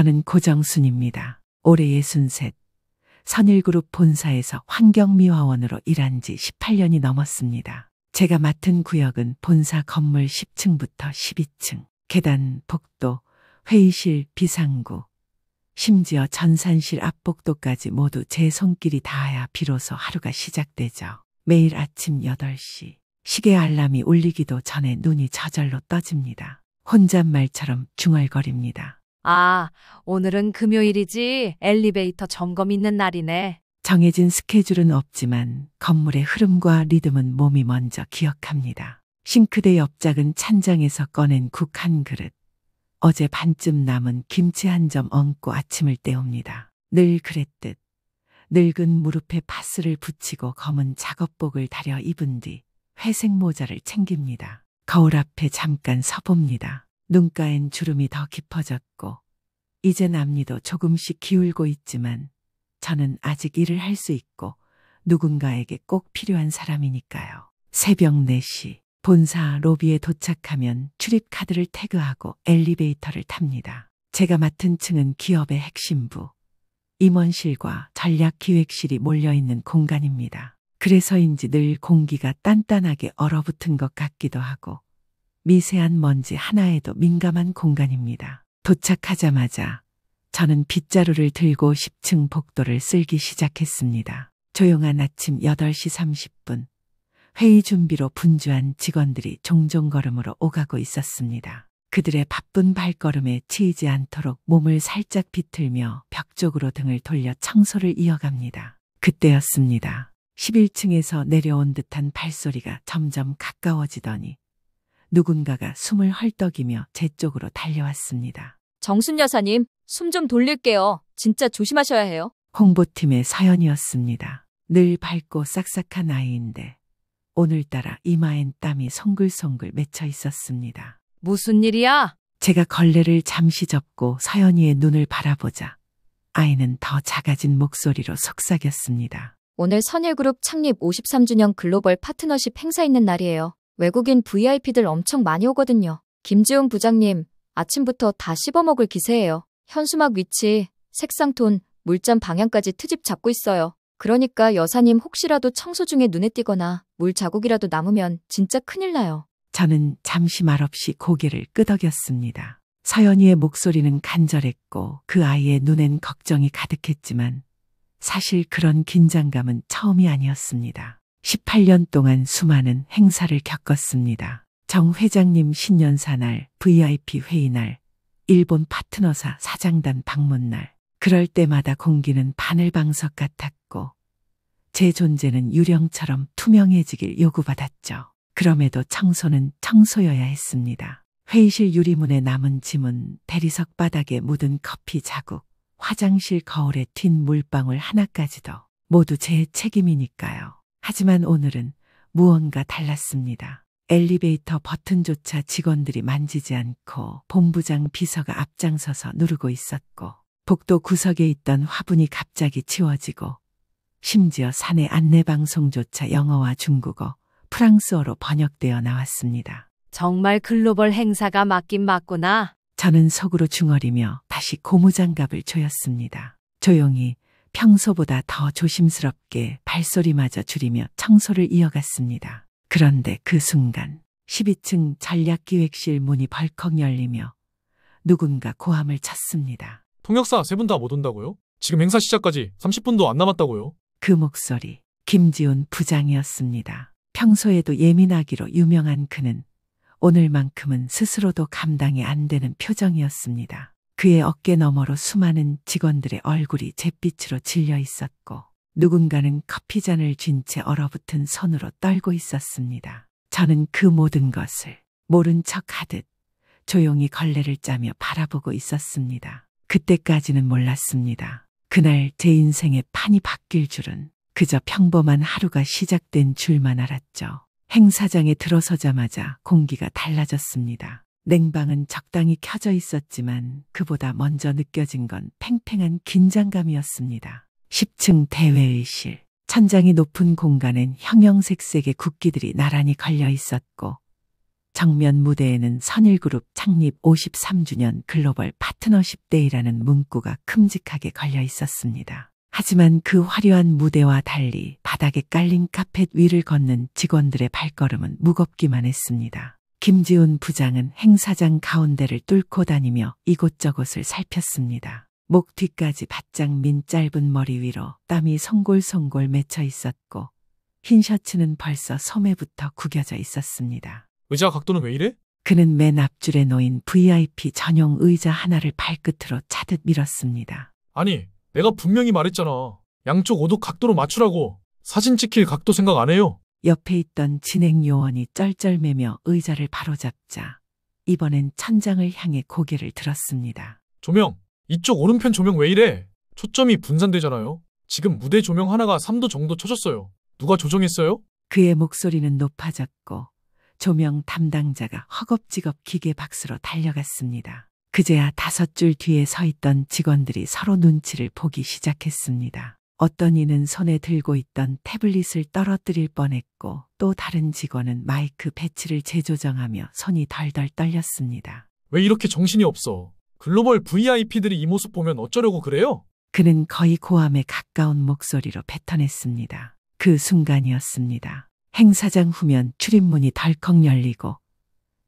저는 고정순입니다. 올해 63. 선일그룹 본사에서 환경미화원으로 일한 지 18년이 넘었습니다. 제가 맡은 구역은 본사 건물 10층부터 12층, 계단, 복도, 회의실, 비상구, 심지어 전산실 앞복도까지 모두 제 손길이 닿아야 비로소 하루가 시작되죠. 매일 아침 8시 시계 알람이 울리기도 전에 눈이 저절로 떠집니다. 혼잣말처럼 중얼거립니다. 아, 오늘은 금요일이지. 엘리베이터 점검 있는 날이네. 정해진 스케줄은 없지만 건물의 흐름과 리듬은 몸이 먼저 기억합니다. 싱크대 옆 작은 찬장에서 꺼낸 국 한 그릇, 어제 반쯤 남은 김치 한 점 얹고 아침을 때웁니다. 늘 그랬듯 늙은 무릎에 파스를 붙이고 검은 작업복을 다려 입은 뒤 회색 모자를 챙깁니다. 거울 앞에 잠깐 서봅니다. 눈가엔 주름이 더 깊어졌고 이젠 앞니도 조금씩 기울고 있지만 저는 아직 일을 할 수 있고 누군가에게 꼭 필요한 사람이니까요. 새벽 4시 본사 로비에 도착하면 출입카드를 태그하고 엘리베이터를 탑니다. 제가 맡은 층은 기업의 핵심부, 임원실과 전략기획실이 몰려있는 공간입니다. 그래서인지 늘 공기가 단단하게 얼어붙은 것 같기도 하고 미세한 먼지 하나에도 민감한 공간입니다. 도착하자마자 저는 빗자루를 들고 10층 복도를 쓸기 시작했습니다. 조용한 아침 8시 30분. 회의 준비로 분주한 직원들이 종종 걸음으로 오가고 있었습니다. 그들의 바쁜 발걸음에 치이지 않도록 몸을 살짝 비틀며 벽 쪽으로 등을 돌려 청소를 이어갑니다. 그때였습니다. 11층에서 내려온 듯한 발소리가 점점 가까워지더니 누군가가 숨을 헐떡이며 제 쪽으로 달려왔습니다. 정순 여사님, 숨 좀 돌릴게요. 진짜 조심하셔야 해요. 홍보팀의 서연이었습니다. 늘 밝고 싹싹한 아이인데 오늘따라 이마엔 땀이 송글송글 맺혀 있었습니다. 무슨 일이야? 제가 걸레를 잠시 접고 서연이의 눈을 바라보자 아이는 더 작아진 목소리로 속삭였습니다. 오늘 선일그룹 창립 53주년 글로벌 파트너십 행사 있는 날이에요. 외국인 VIP들 엄청 많이 오거든요. 김지훈 부장님, 아침부터 다 씹어먹을 기세예요. 현수막 위치, 색상 톤, 물잔 방향까지 트집 잡고 있어요. 그러니까 여사님 혹시라도 청소 중에 눈에 띄거나 물 자국이라도 남으면 진짜 큰일 나요. 저는 잠시 말없이 고개를 끄덕였습니다. 서연이의 목소리는 간절했고 그 아이의 눈엔 걱정이 가득했지만 사실 그런 긴장감은 처음이 아니었습니다. 18년 동안 수많은 행사를 겪었습니다. 정 회장님 신년사 날, VIP 회의 날, 일본 파트너사 사장단 방문 날. 그럴 때마다 공기는 바늘방석 같았고 제 존재는 유령처럼 투명해지길 요구받았죠. 그럼에도 청소는 청소여야 했습니다. 회의실 유리문에 남은 지문, 대리석 바닥에 묻은 커피 자국, 화장실 거울에 튄 물방울 하나까지도 모두 제 책임이니까요. 하지만 오늘은 무언가 달랐습니다. 엘리베이터 버튼조차 직원들이 만지지 않고 본부장 비서가 앞장서서 누르고 있었고 복도 구석에 있던 화분이 갑자기 치워지고 심지어 사내 안내방송조차 영어와 중국어, 프랑스어로 번역되어 나왔습니다. 정말 글로벌 행사가 맞긴 맞구나. 저는 속으로 중얼이며 다시 고무장갑을 조였습니다. 조용히 평소보다 더 조심스럽게 발소리마저 줄이며 청소를 이어갔습니다. 그런데 그 순간 12층 전략기획실 문이 벌컥 열리며 누군가 고함을 쳤습니다. 통역사 3분 다 못 온다고요? 지금 행사 시작까지 30분도 안 남았다고요? 그 목소리, 김지훈 부장이었습니다. 평소에도 예민하기로 유명한 그는 오늘만큼은 스스로도 감당이 안 되는 표정이었습니다. 그의 어깨 너머로 수많은 직원들의 얼굴이 잿빛으로 질려 있었고 누군가는 커피잔을 쥔 채 얼어붙은 손으로 떨고 있었습니다. 저는 그 모든 것을 모른 척하듯 조용히 걸레를 짜며 바라보고 있었습니다. 그때까지는 몰랐습니다. 그날 제 인생의 판이 바뀔 줄은 그저 평범한 하루가 시작된 줄만 알았죠. 행사장에 들어서자마자 공기가 달라졌습니다. 냉방은 적당히 켜져 있었지만 그보다 먼저 느껴진 건 팽팽한 긴장감이었습니다. 10층 대회의실. 천장이 높은 공간엔 형형색색의 국기들이 나란히 걸려 있었고 정면 무대에는 선일그룹 창립 53주년 글로벌 파트너십 데이라는 문구가 큼직하게 걸려 있었습니다. 하지만 그 화려한 무대와 달리 바닥에 깔린 카펫 위를 걷는 직원들의 발걸음은 무겁기만 했습니다. 김지훈 부장은 행사장 가운데를 뚫고 다니며 이곳저곳을 살폈습니다. 목 뒤까지 바짝 민 짧은 머리 위로 땀이 송골송골 맺혀 있었고 흰 셔츠는 벌써 소매부터 구겨져 있었습니다. 의자 각도는 왜 이래? 그는 맨 앞줄에 놓인 VIP 전용 의자 하나를 발끝으로 차듯 밀었습니다. 아니, 내가 분명히 말했잖아. 양쪽 오도 각도로 맞추라고. 사진 찍힐 각도 생각 안 해요. 옆에 있던 진행 요원이 쩔쩔매며 의자를 바로잡자 이번엔 천장을 향해 고개를 들었습니다. 조명, 이쪽 오른편 조명 왜 이래? 초점이 분산되잖아요. 지금 무대 조명 하나가 3도 정도 쳐졌어요. 누가 조정했어요? 그의 목소리는 높아졌고 조명 담당자가 허겁지겁 기계 박스로 달려갔습니다. 그제야 5줄 뒤에 서 있던 직원들이 서로 눈치를 보기 시작했습니다. 어떤 이는 손에 들고 있던 태블릿을 떨어뜨릴 뻔했고 또 다른 직원은 마이크 배치를 재조정하며 손이 덜덜 떨렸습니다. 왜 이렇게 정신이 없어? 글로벌 VIP들이 이 모습 보면 어쩌려고 그래요? 그는 거의 고함에 가까운 목소리로 뱉어냈습니다. 그 순간이었습니다. 행사장 후면 출입문이 덜컥 열리고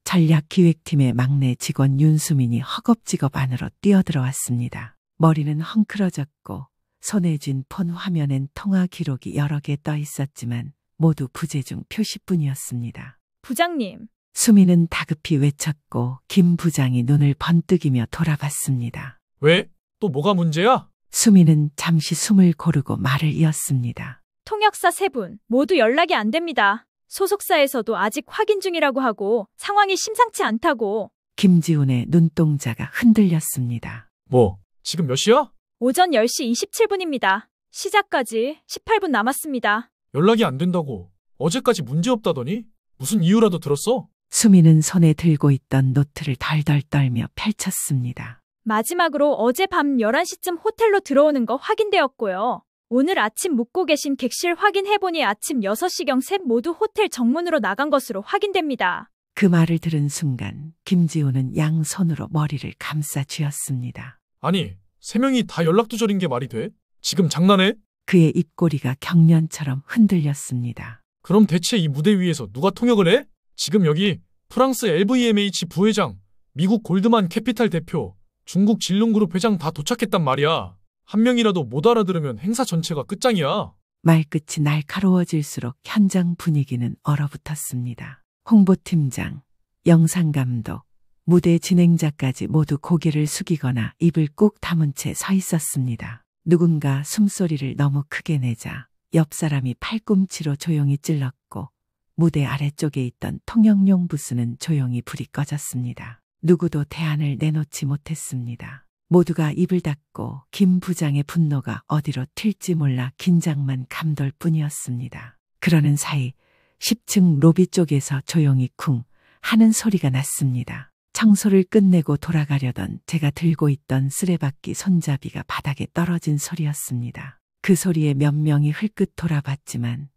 전략기획팀의 막내 직원 윤수민이 허겁지겁 안으로 뛰어들어왔습니다. 머리는 헝클어졌고 손에 쥔 폰 화면엔 통화 기록이 여러 개 떠 있었지만 모두 부재중 표시뿐이었습니다. 부장님, 수민은 다급히 외쳤고 김 부장이 눈을 번뜩이며 돌아봤습니다. 왜? 또 뭐가 문제야? 수민은 잠시 숨을 고르고 말을 이었습니다. 통역사 3분 모두 연락이 안 됩니다. 소속사에서도 아직 확인 중이라고 하고 상황이 심상치 않다고. 김지훈의 눈동자가 흔들렸습니다. 뭐, 지금 몇 시야? 오전 10시 27분입니다. 시작까지 18분 남았습니다. 연락이 안 된다고. 어제까지 문제없다더니? 무슨 이유라도 들었어? 수민은 손에 들고 있던 노트를 덜덜 떨며 펼쳤습니다. 마지막으로 어젯밤 11시쯤 호텔로 들어오는 거 확인되었고요. 오늘 아침 묵고 계신 객실 확인해보니 아침 6시경 셋 모두 호텔 정문으로 나간 것으로 확인됩니다. 그 말을 들은 순간 김지훈은 양손으로 머리를 감싸 쥐었습니다. 아니, 3명이 다 연락두절인 게 말이 돼? 지금 장난해? 그의 입꼬리가 경련처럼 흔들렸습니다. 그럼 대체 이 무대 위에서 누가 통역을 해? 지금 여기 프랑스 LVMH 부회장, 미국 골드만 캐피탈 대표, 중국 진롱그룹 회장 다 도착했단 말이야. 한 명이라도 못 알아들으면 행사 전체가 끝장이야. 말끝이 날카로워질수록 현장 분위기는 얼어붙었습니다. 홍보팀장, 영상감독, 무대 진행자까지 모두 고개를 숙이거나 입을 꾹 다문 채 서 있었습니다. 누군가 숨소리를 너무 크게 내자 옆 사람이 팔꿈치로 조용히 찔렀고 무대 아래쪽에 있던 통역용 부스는 조용히 불이 꺼졌습니다. 누구도 대안을 내놓지 못했습니다. 모두가 입을 닫고 김 부장의 분노가 어디로 튈지 몰라 긴장만 감돌 뿐이었습니다. 그러는 사이 10층 로비 쪽에서 조용히 쿵 하는 소리가 났습니다. 청소를 끝내고 돌아가려던 제가 들고 있던 쓰레받기 손잡이가 바닥에 떨어진 소리였습니다. 그 소리에 몇 명이 흘끗 돌아봤지만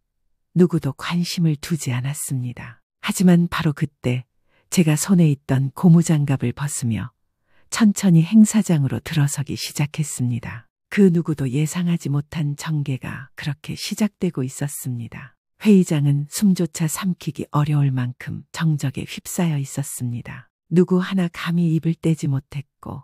누구도 관심을 두지 않았습니다. 하지만 바로 그때 제가 손에 있던 고무장갑을 벗으며 천천히 행사장으로 들어서기 시작했습니다. 그 누구도 예상하지 못한 전개가 그렇게 시작되고 있었습니다. 회의장은 숨조차 삼키기 어려울 만큼 정적에 휩싸여 있었습니다. 누구 하나 감히 입을 떼지 못했고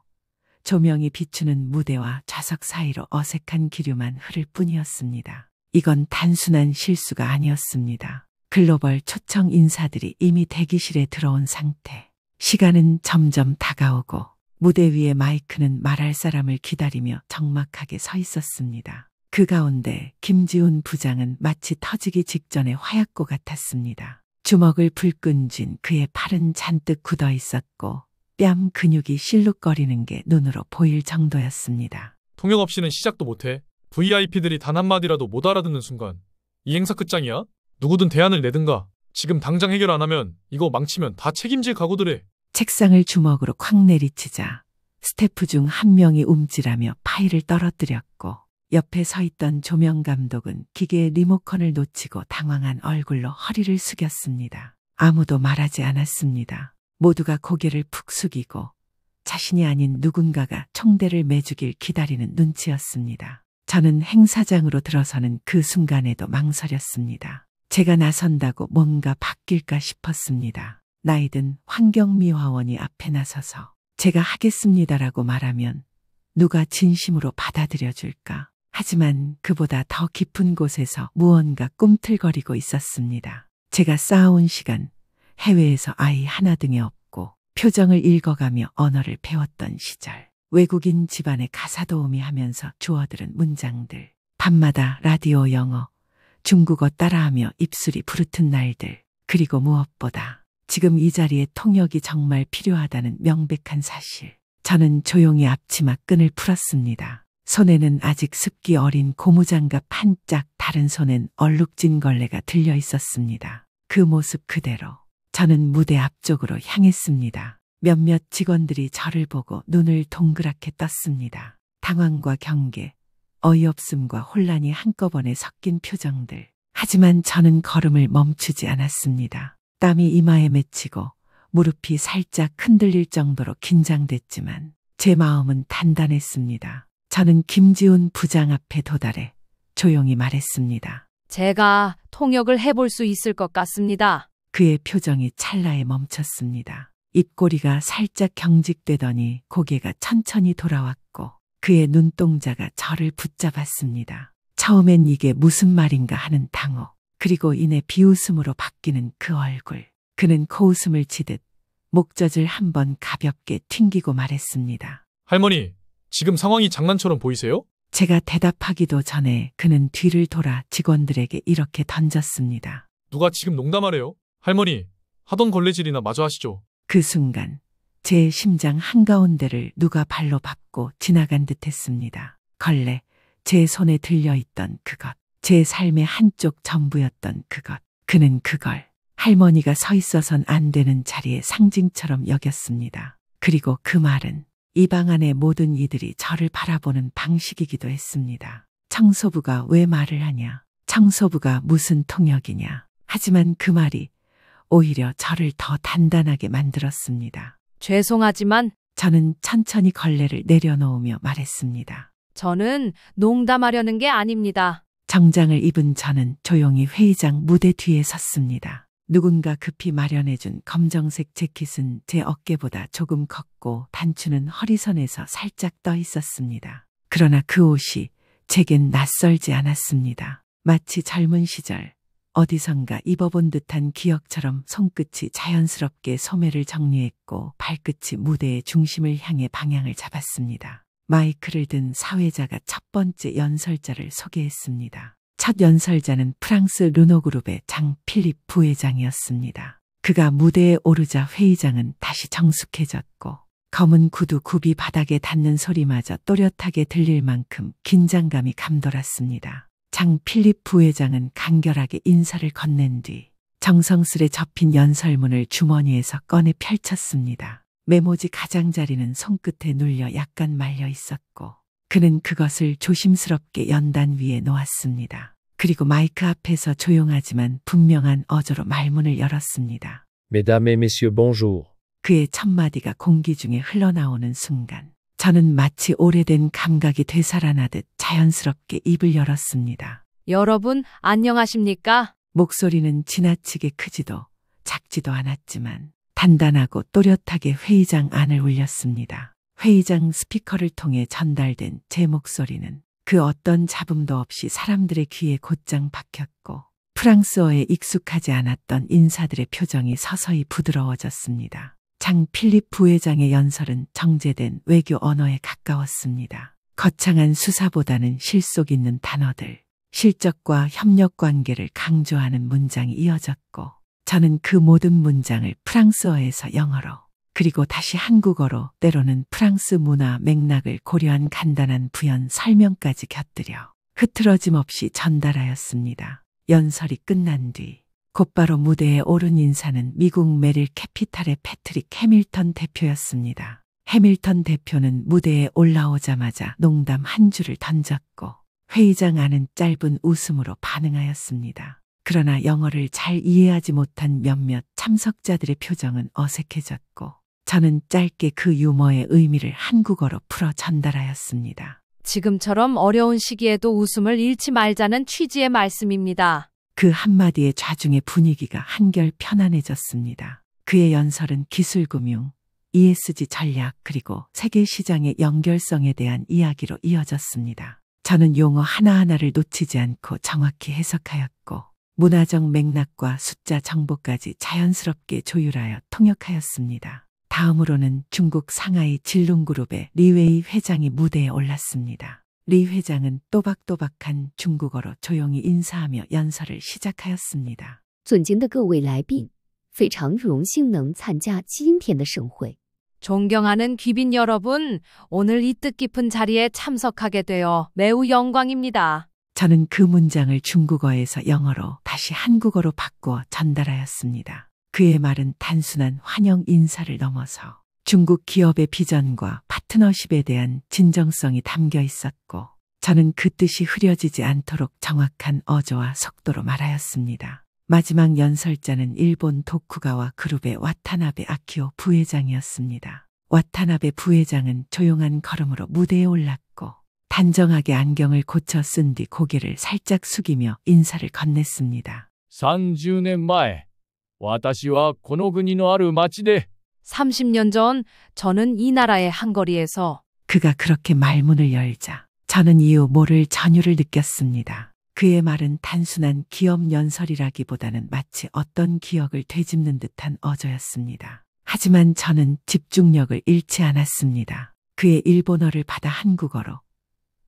조명이 비추는 무대와 좌석 사이로 어색한 기류만 흐를 뿐이었습니다. 이건 단순한 실수가 아니었습니다. 글로벌 초청 인사들이 이미 대기실에 들어온 상태. 시간은 점점 다가오고 무대 위의 마이크는 말할 사람을 기다리며 적막하게 서 있었습니다. 그 가운데 김지훈 부장은 마치 터지기 직전의 화약고 같았습니다. 주먹을 불끈 쥔 그의 팔은 잔뜩 굳어 있었고 뺨 근육이 실룩거리는 게 눈으로 보일 정도였습니다. 통역 없이는 시작도 못해. VIP들이 단 한마디라도 못 알아듣는 순간 이 행사 끝장이야? 누구든 대안을 내든가. 지금 당장 해결 안 하면 이거 망치면 다 책임질 각오들 해. 책상을 주먹으로 콱 내리치자 스태프 중 한 명이 움찔하며 파일을 떨어뜨렸고 옆에 서 있던 조명 감독은 기계의 리모컨을 놓치고 당황한 얼굴로 허리를 숙였습니다. 아무도 말하지 않았습니다. 모두가 고개를 푹 숙이고 자신이 아닌 누군가가 총대를 매주길 기다리는 눈치였습니다. 저는 행사장으로 들어서는 그 순간에도 망설였습니다. 제가 나선다고 뭔가 바뀔까 싶었습니다. 나이든 환경미화원이 앞에 나서서 제가 하겠습니다라고 말하면 누가 진심으로 받아들여줄까? 하지만 그보다 더 깊은 곳에서 무언가 꿈틀거리고 있었습니다. 제가 쌓아온 시간, 해외에서 아이 하나 등에 업고 표정을 읽어가며 언어를 배웠던 시절, 외국인 집안에 가사 도우미 하면서 주워들은 문장들, 밤마다 라디오 영어, 중국어 따라하며 입술이 부르튼 날들, 그리고 무엇보다 지금 이 자리에 통역이 정말 필요하다는 명백한 사실. 저는 조용히 앞치마 끈을 풀었습니다. 손에는 아직 습기 어린 고무장갑 한 짝, 다른 손엔 얼룩진 걸레가 들려 있었습니다. 그 모습 그대로 저는 무대 앞쪽으로 향했습니다. 몇몇 직원들이 저를 보고 눈을 동그랗게 떴습니다. 당황과 경계, 어이없음과 혼란이 한꺼번에 섞인 표정들. 하지만 저는 걸음을 멈추지 않았습니다. 땀이 이마에 맺히고 무릎이 살짝 흔들릴 정도로 긴장됐지만 제 마음은 단단했습니다. 저는 김지훈 부장 앞에 도달해 조용히 말했습니다. 제가 통역을 해볼 수 있을 것 같습니다. 그의 표정이 찰나에 멈췄습니다. 입꼬리가 살짝 경직되더니 고개가 천천히 돌아왔고 그의 눈동자가 저를 붙잡았습니다. 처음엔 이게 무슨 말인가 하는 당혹, 그리고 이내 비웃음으로 바뀌는 그 얼굴. 그는 코웃음을 치듯 목젖을 한번 가볍게 튕기고 말했습니다. 할머니, 지금 상황이 장난처럼 보이세요? 제가 대답하기도 전에 그는 뒤를 돌아 직원들에게 이렇게 던졌습니다. 누가 지금 농담하래요? 할머니, 하던 걸레질이나 마저 하시죠. 그 순간 제 심장 한가운데를 누가 발로 밟고 지나간 듯 했습니다. 걸레, 제 손에 들려있던 그것, 제 삶의 한쪽 전부였던 그것. 그는 그걸 할머니가 서 있어선 안 되는 자리의 상징처럼 여겼습니다. 그리고 그 말은 이 방 안의 모든 이들이 저를 바라보는 방식이기도 했습니다. 청소부가 왜 말을 하냐? 청소부가 무슨 통역이냐? 하지만 그 말이 오히려 저를 더 단단하게 만들었습니다. 죄송하지만 저는 천천히 걸레를 내려놓으며 말했습니다. 저는 농담하려는 게 아닙니다. 정장을 입은 저는 조용히 회의장 무대 뒤에 섰습니다. 누군가 급히 마련해준 검정색 재킷은 제 어깨보다 조금 컸고 단추는 허리선에서 살짝 떠 있었습니다. 그러나 그 옷이 제겐 낯설지 않았습니다. 마치 젊은 시절 어디선가 입어본 듯한 기억처럼 손끝이 자연스럽게 소매를 정리했고 발끝이 무대의 중심을 향해 방향을 잡았습니다. 마이크를 든 사회자가 첫 번째 연설자를 소개했습니다. 첫 연설자는 프랑스 르노그룹의 장 필립 부회장이었습니다. 그가 무대에 오르자 회의장은 다시 정숙해졌고 검은 구두 굽이 바닥에 닿는 소리마저 또렷하게 들릴 만큼 긴장감이 감돌았습니다. 장 필립 부회장은 간결하게 인사를 건넨 뒤 정성스레 접힌 연설문을 주머니에서 꺼내 펼쳤습니다. 메모지 가장자리는 손끝에 눌려 약간 말려 있었고 그는 그것을 조심스럽게 연단 위에 놓았습니다. 그리고 마이크 앞에서 조용하지만 분명한 어조로 말문을 열었습니다. Mesdames et messieurs, bonjour. 그의 첫마디가 공기 중에 흘러나오는 순간 저는 마치 오래된 감각이 되살아나듯 자연스럽게 입을 열었습니다. 여러분, 안녕하십니까? 목소리는 지나치게 크지도 작지도 않았지만 단단하고 또렷하게 회의장 안을 울렸습니다. 회의장 스피커를 통해 전달된 제 목소리는 그 어떤 잡음도 없이 사람들의 귀에 곧장 박혔고 프랑스어에 익숙하지 않았던 인사들의 표정이 서서히 부드러워졌습니다. 장 필립 부회장의 연설은 정제된 외교 언어에 가까웠습니다. 거창한 수사보다는 실속 있는 단어들, 실적과 협력 관계를 강조하는 문장이 이어졌고 저는 그 모든 문장을 프랑스어에서 영어로 그리고 다시 한국어로 때로는 프랑스 문화 맥락을 고려한 간단한 부연 설명까지 곁들여 흐트러짐 없이 전달하였습니다. 연설이 끝난 뒤 곧바로 무대에 오른 인사는 미국 메릴 캐피탈의 패트릭 해밀턴 대표였습니다. 해밀턴 대표는 무대에 올라오자마자 농담 한 줄을 던졌고 회의장 안은 짧은 웃음으로 반응하였습니다. 그러나 영어를 잘 이해하지 못한 몇몇 참석자들의 표정은 어색해졌고 저는 짧게 그 유머의 의미를 한국어로 풀어 전달하였습니다. 지금처럼 어려운 시기에도 웃음을 잃지 말자는 취지의 말씀입니다. 그 한마디의 좌중의 분위기가 한결 편안해졌습니다. 그의 연설은 기술금융, ESG 전략 그리고 세계 시장의 연결성에 대한 이야기로 이어졌습니다. 저는 용어 하나하나를 놓치지 않고 정확히 해석하였고 문화적 맥락과 숫자 정보까지 자연스럽게 조율하여 통역하였습니다. 다음으로는 중국 상하이 진룽그룹의 리웨이 회장이 무대에 올랐습니다. 리 회장은 또박또박한 중국어로 조용히 인사하며 연설을 시작하였습니다. 尊敬的各位来宾，非常荣幸能参加今天的盛会。 존경하는 귀빈 여러분, 오늘 이 뜻깊은 자리에 참석하게 되어 매우 영광입니다. 저는 그 문장을 중국어에서 영어로 다시 한국어로 바꾸어 전달하였습니다. 그의 말은 단순한 환영 인사를 넘어서 중국 기업의 비전과 파트너십에 대한 진정성이 담겨 있었고 저는 그 뜻이 흐려지지 않도록 정확한 어조와 속도로 말하였습니다. 마지막 연설자는 일본 도쿠가와 그룹의 와타나베 아키오 부회장이었습니다. 와타나베 부회장은 조용한 걸음으로 무대에 올랐고 단정하게 안경을 고쳐 쓴 뒤 고개를 살짝 숙이며 인사를 건넸습니다. 30年前、私はこの国のある町で 30년 전 저는 이 나라의 한거리에서 그가 그렇게 말문을 열자 저는 이후 모를 전율을 느꼈습니다. 그의 말은 단순한 기업 연설이라기보다는 마치 어떤 기억을 되짚는 듯한 어조였습니다. 하지만 저는 집중력을 잃지 않았습니다. 그의 일본어를 받아 한국어로,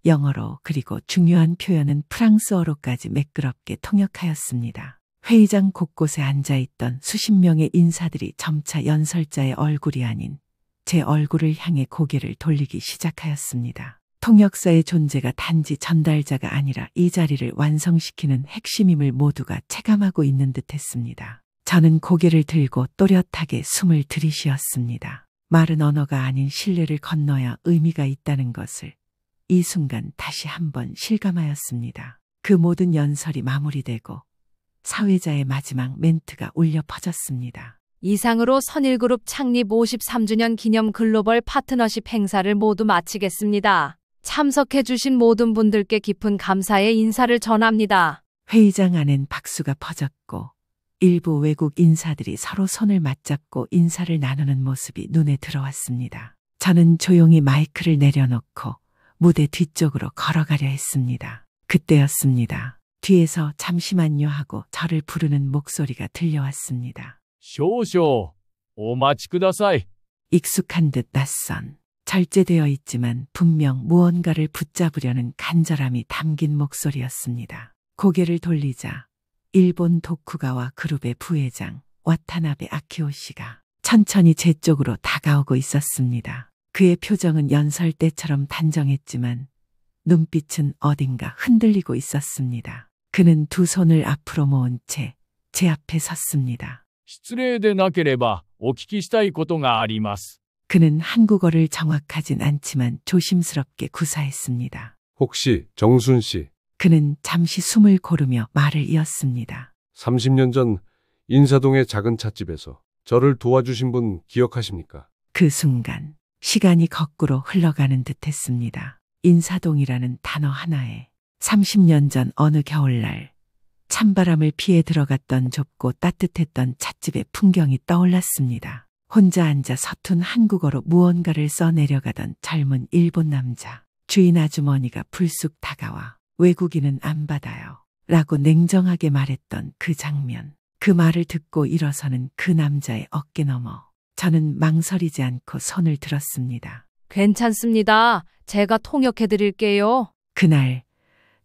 영어로 그리고 중요한 표현은 프랑스어로까지 매끄럽게 통역하였습니다. 회의장 곳곳에 앉아있던 수십 명의 인사들이 점차 연설자의 얼굴이 아닌 제 얼굴을 향해 고개를 돌리기 시작하였습니다. 통역사의 존재가 단지 전달자가 아니라 이 자리를 완성시키는 핵심임을 모두가 체감하고 있는 듯했습니다. 저는 고개를 들고 또렷하게 숨을 들이쉬었습니다. 말은 언어가 아닌 신뢰를 건너야 의미가 있다는 것을 이 순간 다시 한번 실감하였습니다. 그 모든 연설이 마무리되고 사회자의 마지막 멘트가 울려 퍼졌습니다. 이상으로 선일그룹 창립 53주년 기념 글로벌 파트너십 행사를 모두 마치겠습니다. 참석해주신 모든 분들께 깊은 감사의 인사를 전합니다. 회의장 안엔 박수가 퍼졌고 일부 외국 인사들이 서로 손을 맞잡고 인사를 나누는 모습이 눈에 들어왔습니다. 저는 조용히 마이크를 내려놓고 무대 뒤쪽으로 걸어가려 했습니다. 그때였습니다. 뒤에서 잠시만요 하고 저를 부르는 목소리가 들려왔습니다. 少々お待ちください。 익숙한 듯 낯선, 절제되어 있지만 분명 무언가를 붙잡으려는 간절함이 담긴 목소리였습니다. 고개를 돌리자 일본 도쿠가와 그룹의 부회장 와타나베 아키오 씨가 천천히 제 쪽으로 다가오고 있었습니다. 그의 표정은 연설 때처럼 단정했지만 눈빛은 어딘가 흔들리고 있었습니다. 그는 두 손을 앞으로 모은 채 제 앞에 섰습니다. 失礼でなければお聞きしたいことがあります。 그는 한국어를 정확하진 않지만 조심스럽게 구사했습니다. 혹시 정순 씨, 그는 잠시 숨을 고르며 말을 이었습니다. 30년 전 인사동의 작은 찻집에서 저를 도와주신 분 기억하십니까? 그 순간 시간이 거꾸로 흘러가는 듯했습니다. 인사동이라는 단어 하나에 30년 전 어느 겨울날 찬바람을 피해 들어갔던 좁고 따뜻했던 찻집의 풍경이 떠올랐습니다. 혼자 앉아 서툰 한국어로 무언가를 써내려가던 젊은 일본 남자. 주인 아주머니가 불쑥 다가와 외국인은 안 받아요 라고 냉정하게 말했던 그 장면. 그 말을 듣고 일어서는 그 남자의 어깨 너머. 저는 망설이지 않고 손을 들었습니다. 괜찮습니다. 제가 통역해드릴게요. 그날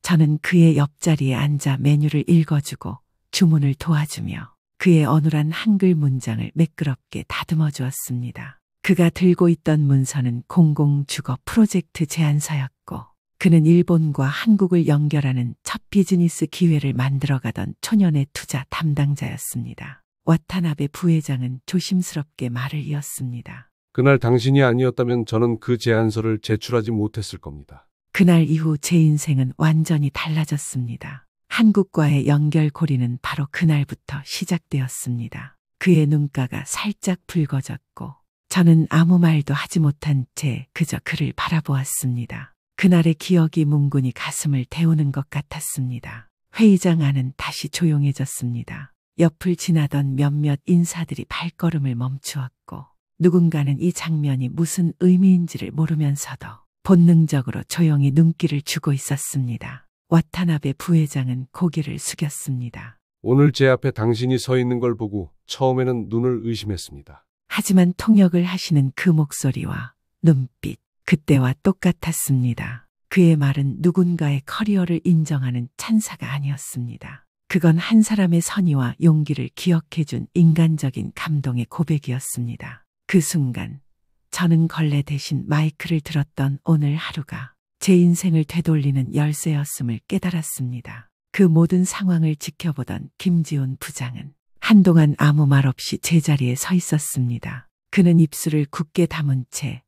저는 그의 옆자리에 앉아 메뉴를 읽어주고 주문을 도와주며 그의 어눌한 한글 문장을 매끄럽게 다듬어 주었습니다. 그가 들고 있던 문서는 공공주거 프로젝트 제안서였고 그는 일본과 한국을 연결하는 첫 비즈니스 기회를 만들어가던 초년의 투자 담당자였습니다. 와타나베 부회장은 조심스럽게 말을 이었습니다. 그날 당신이 아니었다면 저는 그 제안서를 제출하지 못했을 겁니다. 그날 이후 제 인생은 완전히 달라졌습니다. 한국과의 연결고리는 바로 그날부터 시작되었습니다. 그의 눈가가 살짝 붉어졌고 저는 아무 말도 하지 못한 채 그저 그를 바라보았습니다. 그날의 기억이 뭉근히 가슴을 데우는 것 같았습니다. 회의장 안은 다시 조용해졌습니다. 옆을 지나던 몇몇 인사들이 발걸음을 멈추었고 누군가는 이 장면이 무슨 의미인지를 모르면서도 본능적으로 조용히 눈길을 주고 있었습니다. 와타나베 부회장은 고개를 숙였습니다. 오늘 제 앞에 당신이 서 있는 걸 보고 처음에는 눈을 의심했습니다. 하지만 통역을 하시는 그 목소리와 눈빛, 그때와 똑같았습니다. 그의 말은 누군가의 커리어를 인정하는 찬사가 아니었습니다. 그건 한 사람의 선의와 용기를 기억해준 인간적인 감동의 고백이었습니다. 그 순간 저는 걸레 대신 마이크를 들었던 오늘 하루가 제 인생을 되돌리는 열쇠였음을 깨달았습니다. 그 모든 상황을 지켜보던 김지훈 부장은 한동안 아무 말 없이 제자리에 서 있었습니다. 그는 입술을 굳게 다문 채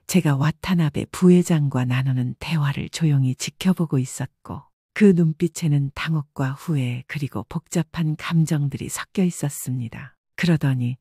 제가 와타나베 부회장과 나누는 대화를 조용히 지켜보고 있었고 그 눈빛에는 당혹과 후회 그리고 복잡한 감정들이 섞여 있었습니다. 그러더니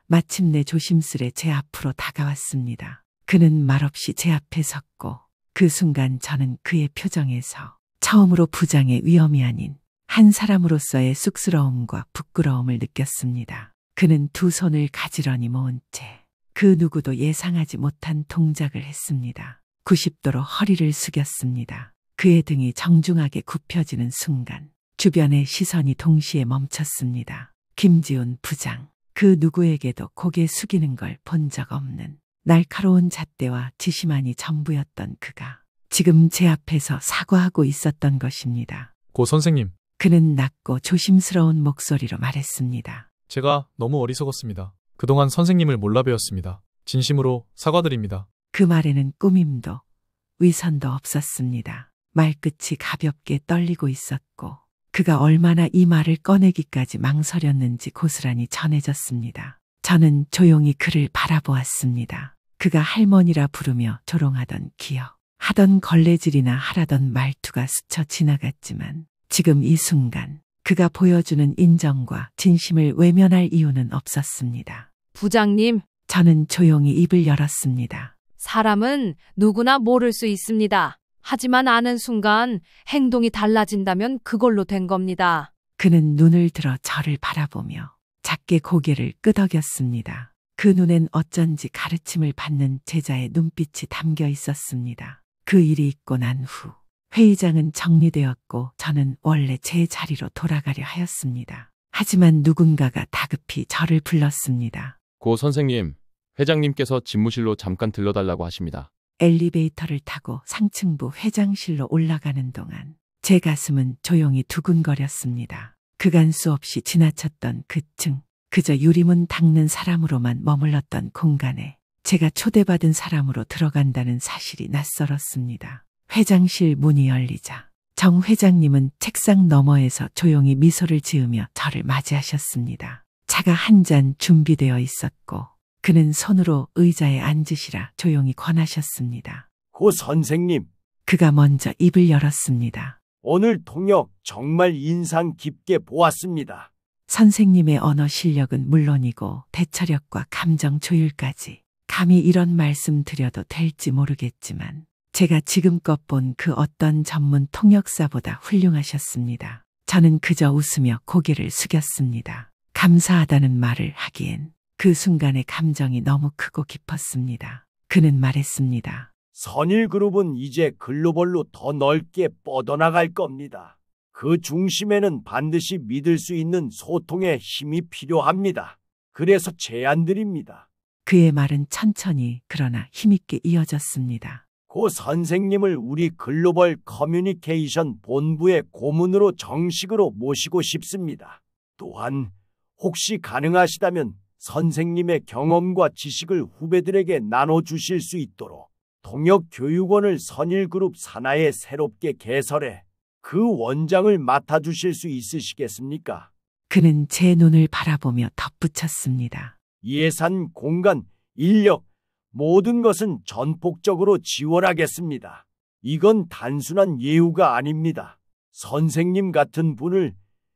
마침내 조심스레 제 앞으로 다가왔습니다. 그는 말없이 제 앞에 섰고 그 순간 저는 그의 표정에서 처음으로 부장의 위험이 아닌 한 사람으로서의 쑥스러움과 부끄러움을 느꼈습니다. 그는 두 손을 가지런히 모은 채 그 누구도 예상하지 못한 동작을 했습니다. 90도로 허리를 숙였습니다. 그의 등이 정중하게 굽혀지는 순간 주변의 시선이 동시에 멈췄습니다. 김지훈 부장, 그 누구에게도 고개 숙이는 걸 본 적 없는 날카로운 잣대와 지시만이 전부였던 그가 지금 제 앞에서 사과하고 있었던 것입니다. 고 선생님, 그는 낮고 조심스러운 목소리로 말했습니다. 제가 너무 어리석었습니다. 그동안 선생님을 몰라 배웠습니다. 진심으로 사과드립니다. 그 말에는 꾸밈도 위선도 없었습니다. 말끝이 가볍게 떨리고 있었고 그가 얼마나 이 말을 꺼내기까지 망설였는지 고스란히 전해졌습니다. 저는 조용히 그를 바라보았습니다. 그가 할머니라 부르며 조롱하던 기억, 하던 걸레질이나 하라던 말투가 스쳐 지나갔지만 지금 이 순간 그가 보여주는 인정과 진심을 외면할 이유는 없었습니다. 부장님, 저는 조용히 입을 열었습니다. 사람은 누구나 모를 수 있습니다. 하지만 아는 순간 행동이 달라진다면 그걸로 된 겁니다. 그는 눈을 들어 저를 바라보며 작게 고개를 끄덕였습니다. 그 눈엔 어쩐지 가르침을 받는 제자의 눈빛이 담겨 있었습니다. 그 일이 있고 난 후 회의장은 정리되었고 저는 원래 제 자리로 돌아가려 하였습니다. 하지만 누군가가 다급히 저를 불렀습니다. 고 선생님, 회장님께서 집무실로 잠깐 들러달라고 하십니다. 엘리베이터를 타고 상층부 회장실로 올라가는 동안 제 가슴은 조용히 두근거렸습니다. 그간 수없이 지나쳤던 그 층, 그저 유리문 닦는 사람으로만 머물렀던 공간에 제가 초대받은 사람으로 들어간다는 사실이 낯설었습니다. 회장실 문이 열리자 정 회장님은 책상 너머에서 조용히 미소를 지으며 저를 맞이하셨습니다. 차가 한 잔 준비되어 있었고 그는 손으로 의자에 앉으시라 조용히 권하셨습니다. 고 선생님, 그가 먼저 입을 열었습니다. 오늘 통역 정말 인상 깊게 보았습니다. 선생님의 언어 실력은 물론이고 대처력과 감정 조율까지 감히 이런 말씀 드려도 될지 모르겠지만 제가 지금껏 본 그 어떤 전문 통역사보다 훌륭하셨습니다. 저는 그저 웃으며 고개를 숙였습니다. 감사하다는 말을 하기엔 그 순간의 감정이 너무 크고 깊었습니다. 그는 말했습니다. 선일그룹은 이제 글로벌로 더 넓게 뻗어나갈 겁니다. 그 중심에는 반드시 믿을 수 있는 소통의 힘이 필요합니다. 그래서 제안드립니다. 그의 말은 천천히 그러나 힘있게 이어졌습니다. 고 선생님을 우리 글로벌 커뮤니케이션 본부의 고문으로 정식으로 모시고 싶습니다. 또한 혹시 가능하시다면 선생님의 경험과 지식을 후배들에게 나눠주실 수 있도록 통역교육원을 선일그룹 산하에 새롭게 개설해 그 원장을 맡아주실 수 있으시겠습니까? 그는 제 눈을 바라보며 덧붙였습니다. 예산, 공간, 인력, 모든 것은 전폭적으로 지원하겠습니다. 이건 단순한 예우가 아닙니다. 선생님 같은 분을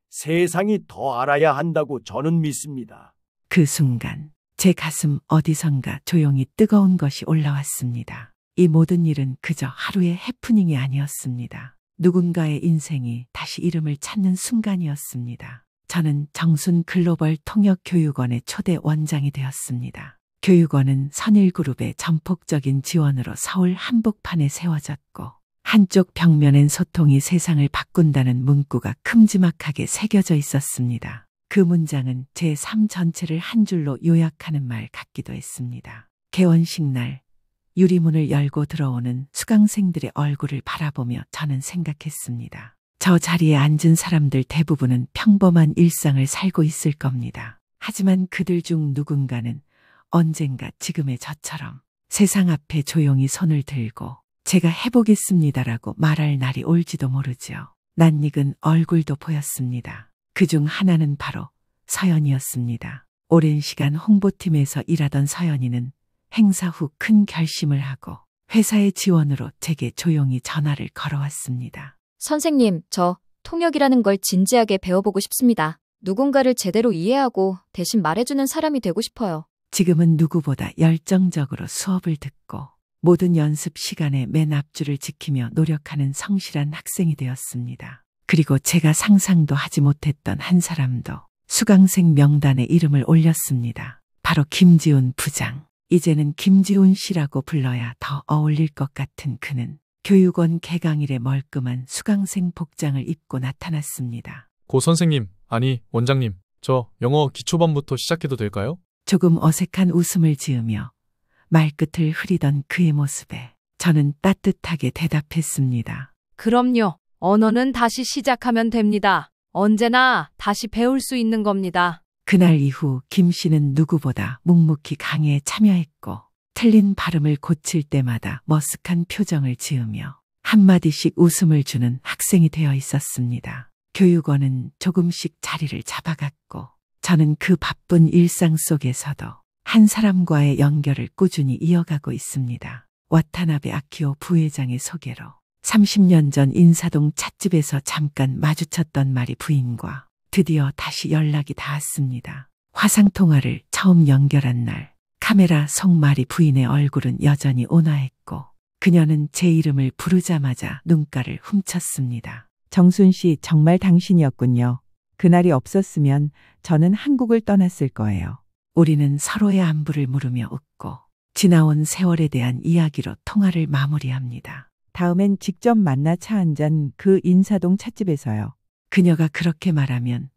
세상이 더 알아야 한다고 저는 믿습니다. 그 순간 제 가슴 어디선가 조용히 뜨거운 것이 올라왔습니다. 이 모든 일은 그저 하루의 해프닝이 아니었습니다. 누군가의 인생이 다시 이름을 찾는 순간이었습니다. 저는 정순 글로벌 통역교육원의 초대 원장이 되었습니다. 교육원은 선일그룹의 전폭적인 지원으로 서울 한복판에 세워졌고 한쪽 벽면엔 소통이 세상을 바꾼다는 문구가 큼지막하게 새겨져 있었습니다. 그 문장은 제 삶 전체를 한 줄로 요약하는 말 같기도 했습니다. 개원식 날 유리문을 열고 들어오는 수강생들의 얼굴을 바라보며 저는 생각했습니다. 저 자리에 앉은 사람들 대부분은 평범한 일상을 살고 있을 겁니다. 하지만 그들 중 누군가는 언젠가 지금의 저처럼 세상 앞에 조용히 손을 들고 제가 해보겠습니다라고 말할 날이 올지도 모르죠. 낯익은 얼굴도 보였습니다. 그중 하나는 바로 서연이었습니다. 오랜 시간 홍보팀에서 일하던 서연이는 행사 후 큰 결심을 하고 회사의 지원으로 제게 조용히 전화를 걸어왔습니다. 선생님, 저 통역이라는 걸 진지하게 배워보고 싶습니다. 누군가를 제대로 이해하고 대신 말해주는 사람이 되고 싶어요. 지금은 누구보다 열정적으로 수업을 듣고 모든 연습 시간에 맨 앞줄을 지키며 노력하는 성실한 학생이 되었습니다. 그리고 제가 상상도 하지 못했던 한 사람도 수강생 명단에 이름을 올렸습니다. 바로 김지훈 부장. 이제는 김지훈 씨라고 불러야 더 어울릴 것 같은 그는 교육원 개강일에 멀끔한 수강생 복장을 입고 나타났습니다. 고 선생님, 아니 원장님, 저 영어 기초반부터 시작해도 될까요? 조금 어색한 웃음을 지으며 말끝을 흐리던 그의 모습에 저는 따뜻하게 대답했습니다. 그럼요. 언어는 다시 시작하면 됩니다. 언제나 다시 배울 수 있는 겁니다. 그날 이후 김 씨는 누구보다 묵묵히 강의에 참여했고 틀린 발음을 고칠 때마다 머쓱한 표정을 지으며 한마디씩 웃음을 주는 학생이 되어 있었습니다. 교육원은 조금씩 자리를 잡아갔고 저는 그 바쁜 일상 속에서도 한 사람과의 연결을 꾸준히 이어가고 있습니다. 와타나베 아키오 부회장의 소개로 30년 전 인사동 찻집에서 잠깐 마주쳤던 말이 부인과 드디어 다시 연락이 닿았습니다. 화상통화를 처음 연결한 날 카메라 속 말이 부인의 얼굴은 여전히 온화했고 그녀는 제 이름을 부르자마자 눈가를 훔쳤습니다. 정순 씨, 정말 당신이었군요. 그날이 없었으면 저는 한국을 떠났을 거예요. 우리는 서로의 안부를 물으며 웃고 지나온 세월에 대한 이야기로 통화를 마무리합니다. 다음엔 직접 만나 차 한잔 그 인사동 찻집에서요. 그녀가 그렇게 말하면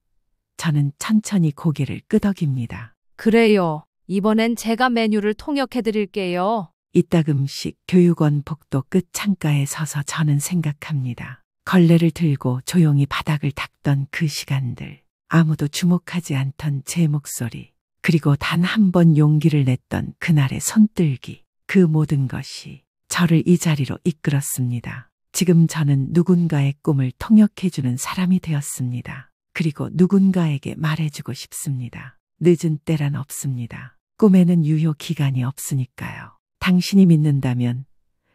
저는 천천히 고개를 끄덕입니다. 그래요. 이번엔 제가 메뉴를 통역해 드릴게요. 이따금씩 교육원 복도 끝 창가에 서서 저는 생각합니다. 걸레를 들고 조용히 바닥을 닦던 그 시간들, 아무도 주목하지 않던 제 목소리, 그리고 단 한 번 용기를 냈던 그날의 손들기, 그 모든 것이 저를 이 자리로 이끌었습니다. 지금 저는 누군가의 꿈을 통역해주는 사람이 되었습니다. 그리고 누군가에게 말해주고 싶습니다. 늦은 때란 없습니다. 꿈에는 유효 기간이 없으니까요. 당신이 믿는다면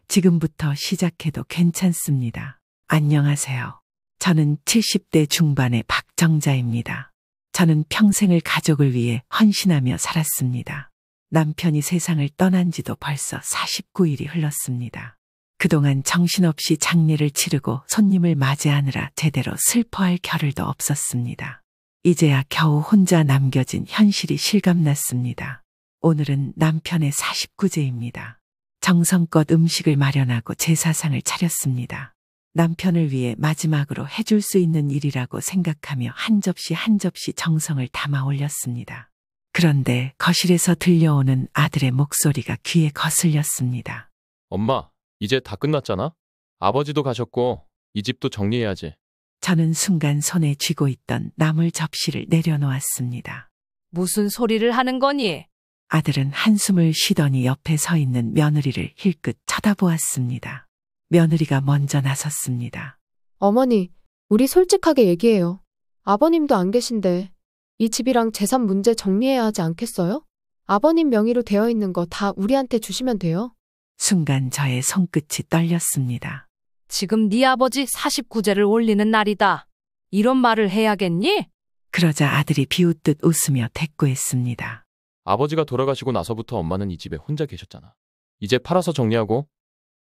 지금부터 시작해도 괜찮습니다. 안녕하세요. 저는 70대 중반의 박정자입니다. 저는 평생을 가족을 위해 헌신하며 살았습니다. 남편이 세상을 떠난 지도 벌써 49일이 흘렀습니다. 그동안 정신없이 장례를 치르고 손님을 맞이하느라 제대로 슬퍼할 겨를도 없었습니다. 이제야 겨우 혼자 남겨진 현실이 실감났습니다. 오늘은 남편의 49제입니다. 정성껏 음식을 마련하고 제사상을 차렸습니다. 남편을 위해 마지막으로 해줄 수 있는 일이라고 생각하며 한 접시 한 접시 정성을 담아 올렸습니다. 그런데 거실에서 들려오는 아들의 목소리가 귀에 거슬렸습니다. 엄마, 이제 다 끝났잖아? 아버지도 가셨고 이 집도 정리해야지. 저는 순간 손에 쥐고 있던 나물 접시를 내려놓았습니다. 무슨 소리를 하는 거니? 아들은 한숨을 쉬더니 옆에 서 있는 며느리를 힐끗 쳐다보았습니다. 며느리가 먼저 나섰습니다. 어머니, 우리 솔직하게 얘기해요. 아버님도 안 계신데 이 집이랑 재산 문제 정리해야 하지 않겠어요? 아버님 명의로 되어 있는 거 다 우리한테 주시면 돼요. 순간 저의 손끝이 떨렸습니다. 지금 네 아버지 49제를 올리는 날이다. 이런 말을 해야겠니? 그러자 아들이 비웃듯 웃으며 대꾸했습니다. 아버지가 돌아가시고 나서부터 엄마는 이 집에 혼자 계셨잖아. 이제 팔아서 정리하고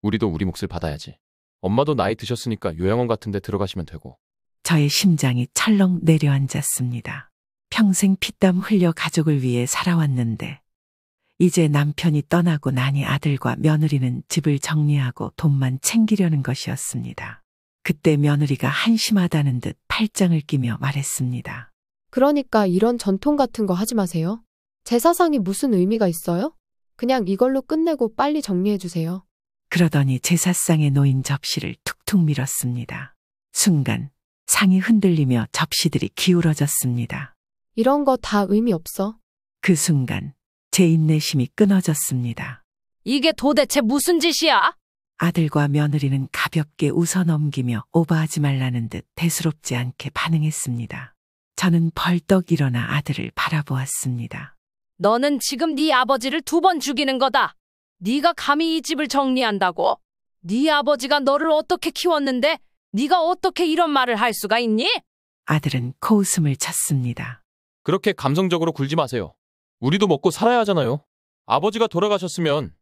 우리도 우리 몫을 받아야지. 엄마도 나이 드셨으니까 요양원 같은 데 들어가시면 되고. 저의 심장이 철렁 내려앉았습니다. 평생 피땀 흘려 가족을 위해 살아왔는데 이제 남편이 떠나고 나니 아들과 며느리는 집을 정리하고 돈만 챙기려는 것이었습니다. 그때 며느리가 한심하다는 듯 팔짱을 끼며 말했습니다. 그러니까 이런 전통 같은 거 하지 마세요. 제사상이 무슨 의미가 있어요? 그냥 이걸로 끝내고 빨리 정리해 주세요. 그러더니 제사상에 놓인 접시를 툭툭 밀었습니다. 순간 상이 흔들리며 접시들이 기울어졌습니다. 이런 거 다 의미 없어. 그 순간 제 인내심이 끊어졌습니다. 이게 도대체 무슨 짓이야? 아들과 며느리는 가볍게 웃어넘기며 오버하지 말라는 듯 대수롭지 않게 반응했습니다. 저는 벌떡 일어나 아들을 바라보았습니다. 너는 지금 네 아버지를 2번 죽이는 거다. 네가 감히 이 집을 정리한다고? 네 아버지가 너를 어떻게 키웠는데 네가 어떻게 이런 말을 할 수가 있니? 아들은 코웃음을 쳤습니다. 그렇게 감성적으로 굴지 마세요. 우리도 먹고 살아야 하잖아요. 아버지가 돌아가셨으면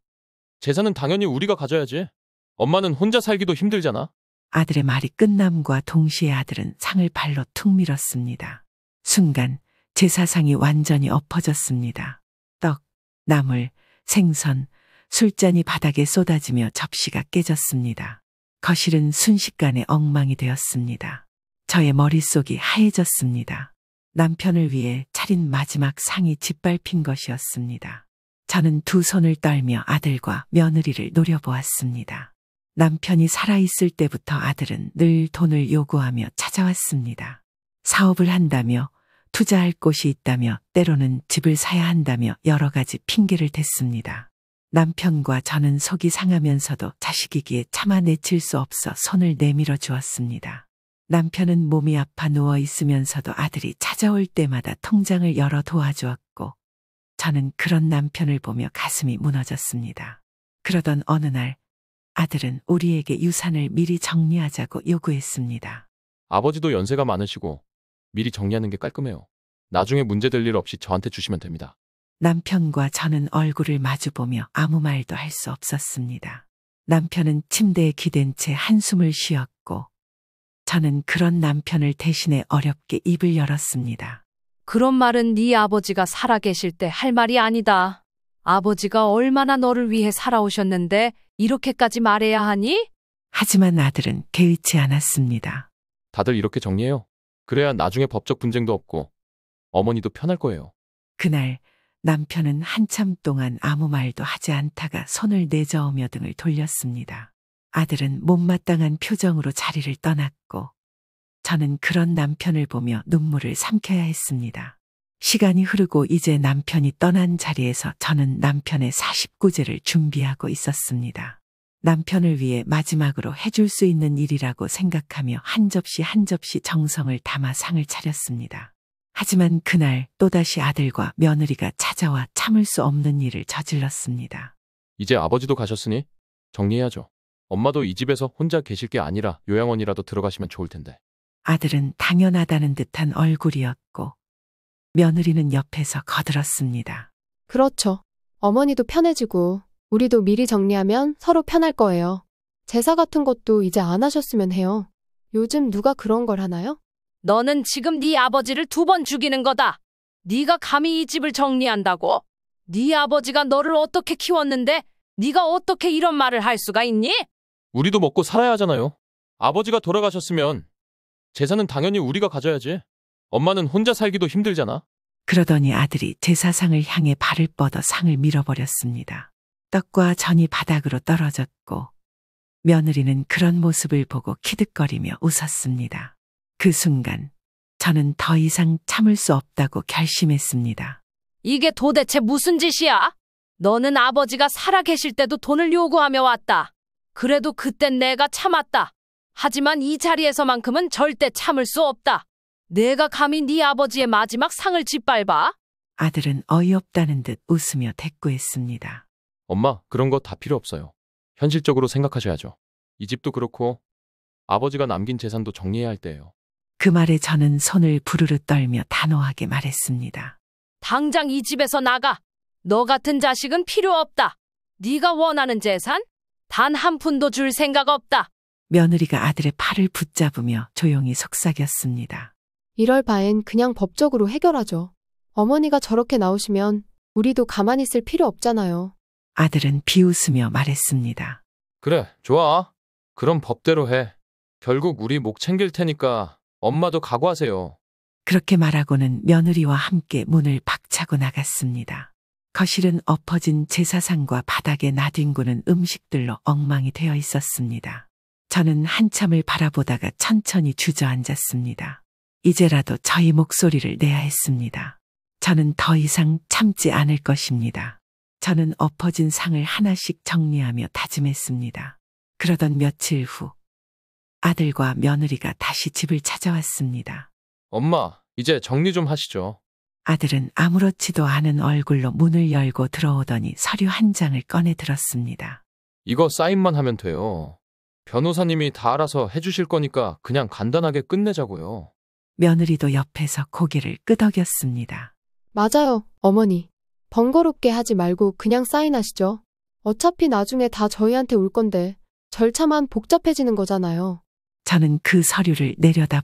재산은 당연히 우리가 가져야지. 엄마는 혼자 살기도 힘들잖아. 아들의 말이 끝남과 동시에 아들은 상을 발로 툭 밀었습니다. 순간 제사상이 완전히 엎어졌습니다. 떡, 나물, 생선, 술잔이 바닥에 쏟아지며 접시가 깨졌습니다. 거실은 순식간에 엉망이 되었습니다. 저의 머릿속이 하얘졌습니다. 남편을 위해 차린 마지막 상이 짓밟힌 것이었습니다. 저는 두 손을 떨며 아들과 며느리를 노려보았습니다. 남편이 살아있을 때부터 아들은 늘 돈을 요구하며 찾아왔습니다. 사업을 한다며 투자할 곳이 있다며 때로는 집을 사야 한다며 여러 가지 핑계를 댔습니다. 남편과 저는 속이 상하면서도 자식이기에 차마 내칠 수 없어 손을 내밀어 주었습니다. 남편은 몸이 아파 누워 있으면서도 아들이 찾아올 때마다 통장을 열어 도와주었고 저는 그런 남편을 보며 가슴이 무너졌습니다. 그러던 어느 날 아들은 우리에게 유산을 미리 정리하자고 요구했습니다. 아버지도 연세가 많으시고 미리 정리하는 게 깔끔해요. 나중에 문제될 일 없이 저한테 주시면 됩니다. 남편과 저는 얼굴을 마주보며 아무 말도 할 수 없었습니다. 남편은 침대에 기댄 채 한숨을 쉬었고 저는 그런 남편을 대신해 어렵게 입을 열었습니다. 그런 말은 네 아버지가 살아계실 때 할 말이 아니다. 아버지가 얼마나 너를 위해 살아오셨는데 이렇게까지 말해야 하니? 하지만 아들은 개의치 않았습니다. 다들 이렇게 정리해요. 그래야 나중에 법적 분쟁도 없고 어머니도 편할 거예요. 그날 남편은 한참 동안 아무 말도 하지 않다가 손을 내저으며 등을 돌렸습니다. 아들은 못마땅한 표정으로 자리를 떠났고 저는 그런 남편을 보며 눈물을 삼켜야 했습니다. 시간이 흐르고 이제 남편이 떠난 자리에서 저는 남편의 49제를 준비하고 있었습니다. 남편을 위해 마지막으로 해줄 수 있는 일이라고 생각하며 한 접시 한 접시 정성을 담아 상을 차렸습니다. 하지만 그날 또다시 아들과 며느리가 찾아와 참을 수 없는 일을 저질렀습니다. 이제 아버지도 가셨으니 정리해야죠. 엄마도 이 집에서 혼자 계실 게 아니라 요양원이라도 들어가시면 좋을 텐데. 아들은 당연하다는 듯한 얼굴이었고 며느리는 옆에서 거들었습니다. 그렇죠. 어머니도 편해지고 우리도 미리 정리하면 서로 편할 거예요. 제사 같은 것도 이제 안 하셨으면 해요. 요즘 누가 그런 걸 하나요? 너는 지금 네 아버지를 2번 죽이는 거다. 네가 감히 이 집을 정리한다고? 네 아버지가 너를 어떻게 키웠는데 네가 어떻게 이런 말을 할 수가 있니? 우리도 먹고 살아야 하잖아요. 아버지가 돌아가셨으면 재산은 당연히 우리가 가져야지. 엄마는 혼자 살기도 힘들잖아. 그러더니 아들이 제사상을 향해 발을 뻗어 상을 밀어버렸습니다. 떡과 전이 바닥으로 떨어졌고 며느리는 그런 모습을 보고 키득거리며 웃었습니다. 그 순간 저는 더 이상 참을 수 없다고 결심했습니다. 이게 도대체 무슨 짓이야? 너는 아버지가 살아계실 때도 돈을 요구하며 왔다. 그래도 그땐 내가 참았다. 하지만 이 자리에서만큼은 절대 참을 수 없다. 내가 감히 네 아버지의 마지막 상을 짓밟아? 아들은 어이없다는 듯 웃으며 대꾸했습니다. 엄마, 그런 거 다 필요 없어요. 현실적으로 생각하셔야죠. 이 집도 그렇고 아버지가 남긴 재산도 정리해야 할 때예요. 그 말에 저는 손을 부르르 떨며 단호하게 말했습니다. 당장 이 집에서 나가. 너 같은 자식은 필요 없다. 네가 원하는 재산? 단 한 푼도 줄 생각 없다. 며느리가 아들의 팔을 붙잡으며 조용히 속삭였습니다. 이럴 바엔 그냥 법적으로 해결하죠. 어머니가 저렇게 나오시면 우리도 가만히 있을 필요 없잖아요. 아들은 비웃으며 말했습니다. 그래, 좋아. 그럼 법대로 해. 결국 우리 목 챙길 테니까 엄마도 각오하세요. 그렇게 말하고는 며느리와 함께 문을 박차고 나갔습니다. 거실은 엎어진 제사상과 바닥에 나뒹구는 음식들로 엉망이 되어 있었습니다. 저는 한참을 바라보다가 천천히 주저앉았습니다. 이제라도 저희 목소리를 내야 했습니다. 저는 더 이상 참지 않을 것입니다. 저는 엎어진 상을 하나씩 정리하며 다짐했습니다. 그러던 며칠 후 아들과 며느리가 다시 집을 찾아왔습니다. 엄마, 이제 정리 좀 하시죠. 아들은 아무렇지도 않은 얼굴로 문을 열고 들어오더니 서류 한 장을 꺼내 들었습니다. 이거 사인만 하면 돼요. 변호사님이 다 알아서 해주실 거니까 그냥 간단하게 끝내자고요. 며느리도 옆에서 고개를 끄덕였습니다. 맞아요, 어머니. 번거롭게 하지 말고 그냥 사인하시죠. 어차피 나중에 다 저희한테 올 건데 절차만 복잡해지는 거잖아요. 저는 그 서류를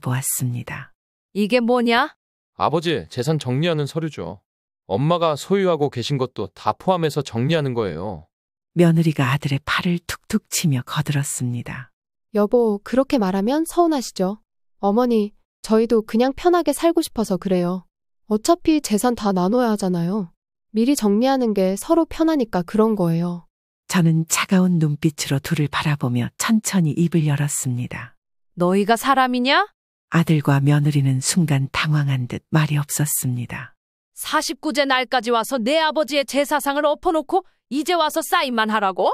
내려다보았습니다. 이게 뭐냐? 아버지 재산 정리하는 서류죠. 엄마가 소유하고 계신 것도 다 포함해서 정리하는 거예요. 며느리가 아들의 팔을 툭툭 치며 거들었습니다. 여보, 그렇게 말하면 서운하시죠? 어머니, 저희도 그냥 편하게 살고 싶어서 그래요. 어차피 재산 다 나눠야 하잖아요. 미리 정리하는 게 서로 편하니까 그런 거예요. 저는 차가운 눈빛으로 둘을 바라보며 천천히 입을 열었습니다. 너희가 사람이냐? 아들과 며느리는 순간 당황한 듯 말이 없었습니다. 49제 날까지 와서 내 아버지의 제사상을 엎어놓고 이제 와서 사인만 하라고?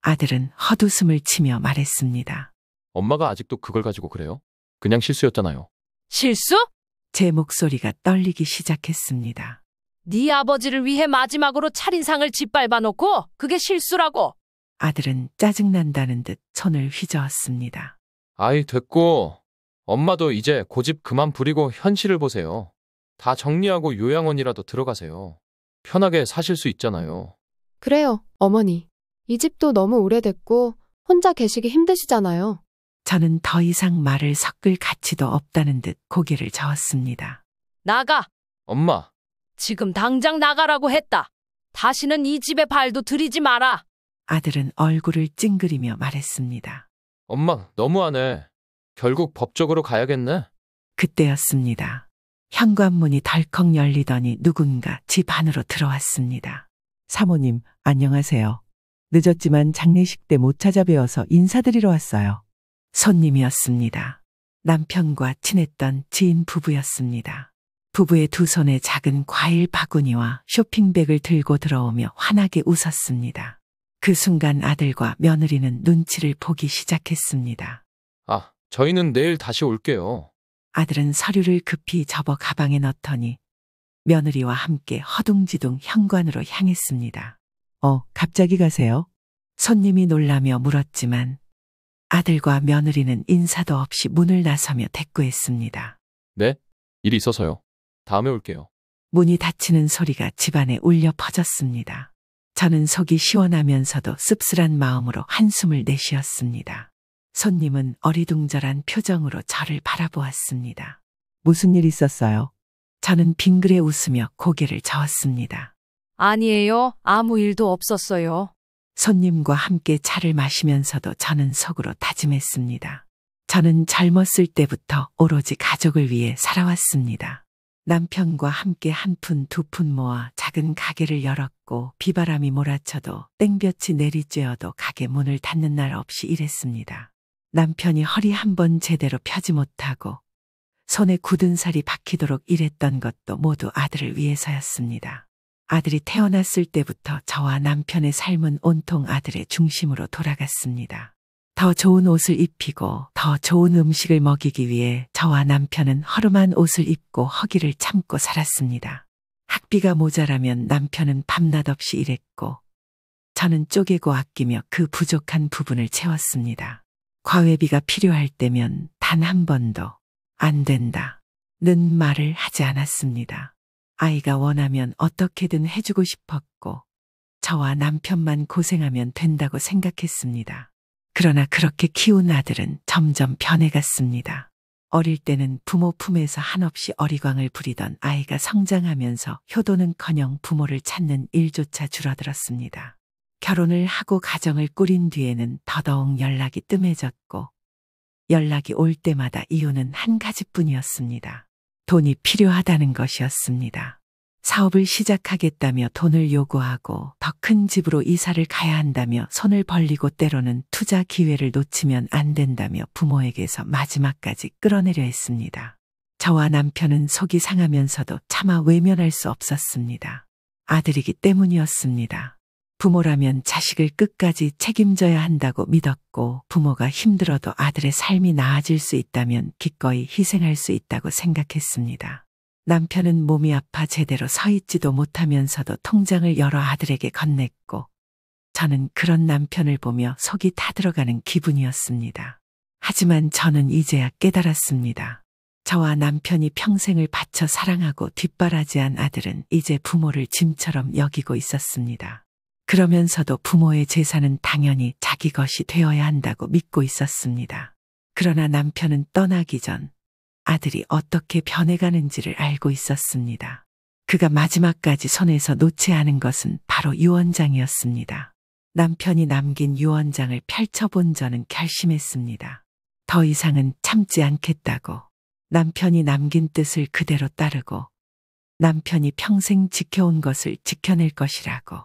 아들은 헛웃음을 치며 말했습니다. 엄마가 아직도 그걸 가지고 그래요? 그냥 실수였잖아요. 실수? 제 목소리가 떨리기 시작했습니다. 네 아버지를 위해 마지막으로 차린 상을 짓밟아 놓고 그게 실수라고. 아들은 짜증난다는 듯 손을 휘저었습니다. 아이, 됐고. 엄마도 이제 고집 그만 부리고 현실을 보세요. 다 정리하고 요양원이라도 들어가세요. 편하게 사실 수 있잖아요. 그래요, 어머니. 이 집도 너무 오래됐고 혼자 계시기 힘드시잖아요. 저는 더 이상 말을 섞을 가치도 없다는 듯 고개를 저었습니다. 나가. 엄마. 지금 당장 나가라고 했다. 다시는 이 집에 발도 들이지 마라. 아들은 얼굴을 찡그리며 말했습니다. 엄마, 너무하네. 결국 법적으로 가야겠네. 그때였습니다. 현관문이 덜컥 열리더니 누군가 집 안으로 들어왔습니다. 사모님, 안녕하세요. 늦었지만 장례식 때 못 찾아뵈어서 인사드리러 왔어요. 손님이었습니다. 남편과 친했던 지인 부부였습니다. 부부의 두 손에 작은 과일 바구니와 쇼핑백을 들고 들어오며 환하게 웃었습니다. 그 순간 아들과 며느리는 눈치를 보기 시작했습니다. 아, 저희는 내일 다시 올게요. 아들은 서류를 급히 접어 가방에 넣더니 며느리와 함께 허둥지둥 현관으로 향했습니다. 갑자기 가세요? 손님이 놀라며 물었지만 아들과 며느리는 인사도 없이 문을 나서며 대꾸했습니다. 네? 일이 있어서요. 다음에 올게요. 문이 닫히는 소리가 집안에 울려 퍼졌습니다. 저는 속이 시원하면서도 씁쓸한 마음으로 한숨을 내쉬었습니다. 손님은 어리둥절한 표정으로 저를 바라보았습니다. 무슨 일 있었어요? 저는 빙그레 웃으며 고개를 저었습니다. 아니에요. 아무 일도 없었어요. 손님과 함께 차를 마시면서도 저는 속으로 다짐했습니다. 저는 젊었을 때부터 오로지 가족을 위해 살아왔습니다. 남편과 함께 한 푼 두 푼 모아 작은 가게를 열었고 비바람이 몰아쳐도 땡볕이 내리쬐어도 가게 문을 닫는 날 없이 일했습니다. 남편이 허리 한 번 제대로 펴지 못하고 손에 굳은 살이 박히도록 일했던 것도 모두 아들을 위해서였습니다. 아들이 태어났을 때부터 저와 남편의 삶은 온통 아들의 중심으로 돌아갔습니다. 더 좋은 옷을 입히고 더 좋은 음식을 먹이기 위해 저와 남편은 허름한 옷을 입고 허기를 참고 살았습니다. 학비가 모자라면 남편은 밤낮 없이 일했고 저는 쪼개고 아끼며 그 부족한 부분을 채웠습니다. 과외비가 필요할 때면 단 한 번도 안 된다는 말을 하지 않았습니다. 아이가 원하면 어떻게든 해주고 싶었고 저와 남편만 고생하면 된다고 생각했습니다. 그러나 그렇게 키운 아들은 점점 변해갔습니다. 어릴 때는 부모 품에서 한없이 어리광을 부리던 아이가 성장하면서 효도는커녕 부모를 찾는 일조차 줄어들었습니다. 결혼을 하고 가정을 꾸린 뒤에는 더더욱 연락이 뜸해졌고 연락이 올 때마다 이유는 한 가지뿐이었습니다. 돈이 필요하다는 것이었습니다. 사업을 시작하겠다며 돈을 요구하고 더 큰 집으로 이사를 가야 한다며 손을 벌리고 때로는 투자 기회를 놓치면 안 된다며 부모에게서 마지막까지 끌어내려 했습니다. 저와 남편은 속이 상하면서도 차마 외면할 수 없었습니다. 아들이기 때문이었습니다. 부모라면 자식을 끝까지 책임져야 한다고 믿었고 부모가 힘들어도 아들의 삶이 나아질 수 있다면 기꺼이 희생할 수 있다고 생각했습니다. 남편은 몸이 아파 제대로 서 있지도 못하면서도 통장을 열어 아들에게 건넸고 저는 그런 남편을 보며 속이 타들어가는 기분이었습니다. 하지만 저는 이제야 깨달았습니다. 저와 남편이 평생을 바쳐 사랑하고 뒷바라지한 아들은 이제 부모를 짐처럼 여기고 있었습니다. 그러면서도 부모의 재산은 당연히 자기 것이 되어야 한다고 믿고 있었습니다. 그러나 남편은 떠나기 전 아들이 어떻게 변해가는지를 알고 있었습니다. 그가 마지막까지 손에서 놓지 않은 것은 바로 유언장이었습니다. 남편이 남긴 유언장을 펼쳐본 저는 결심했습니다. 더 이상은 참지 않겠다고. 남편이 남긴 뜻을 그대로 따르고 남편이 평생 지켜온 것을 지켜낼 것이라고.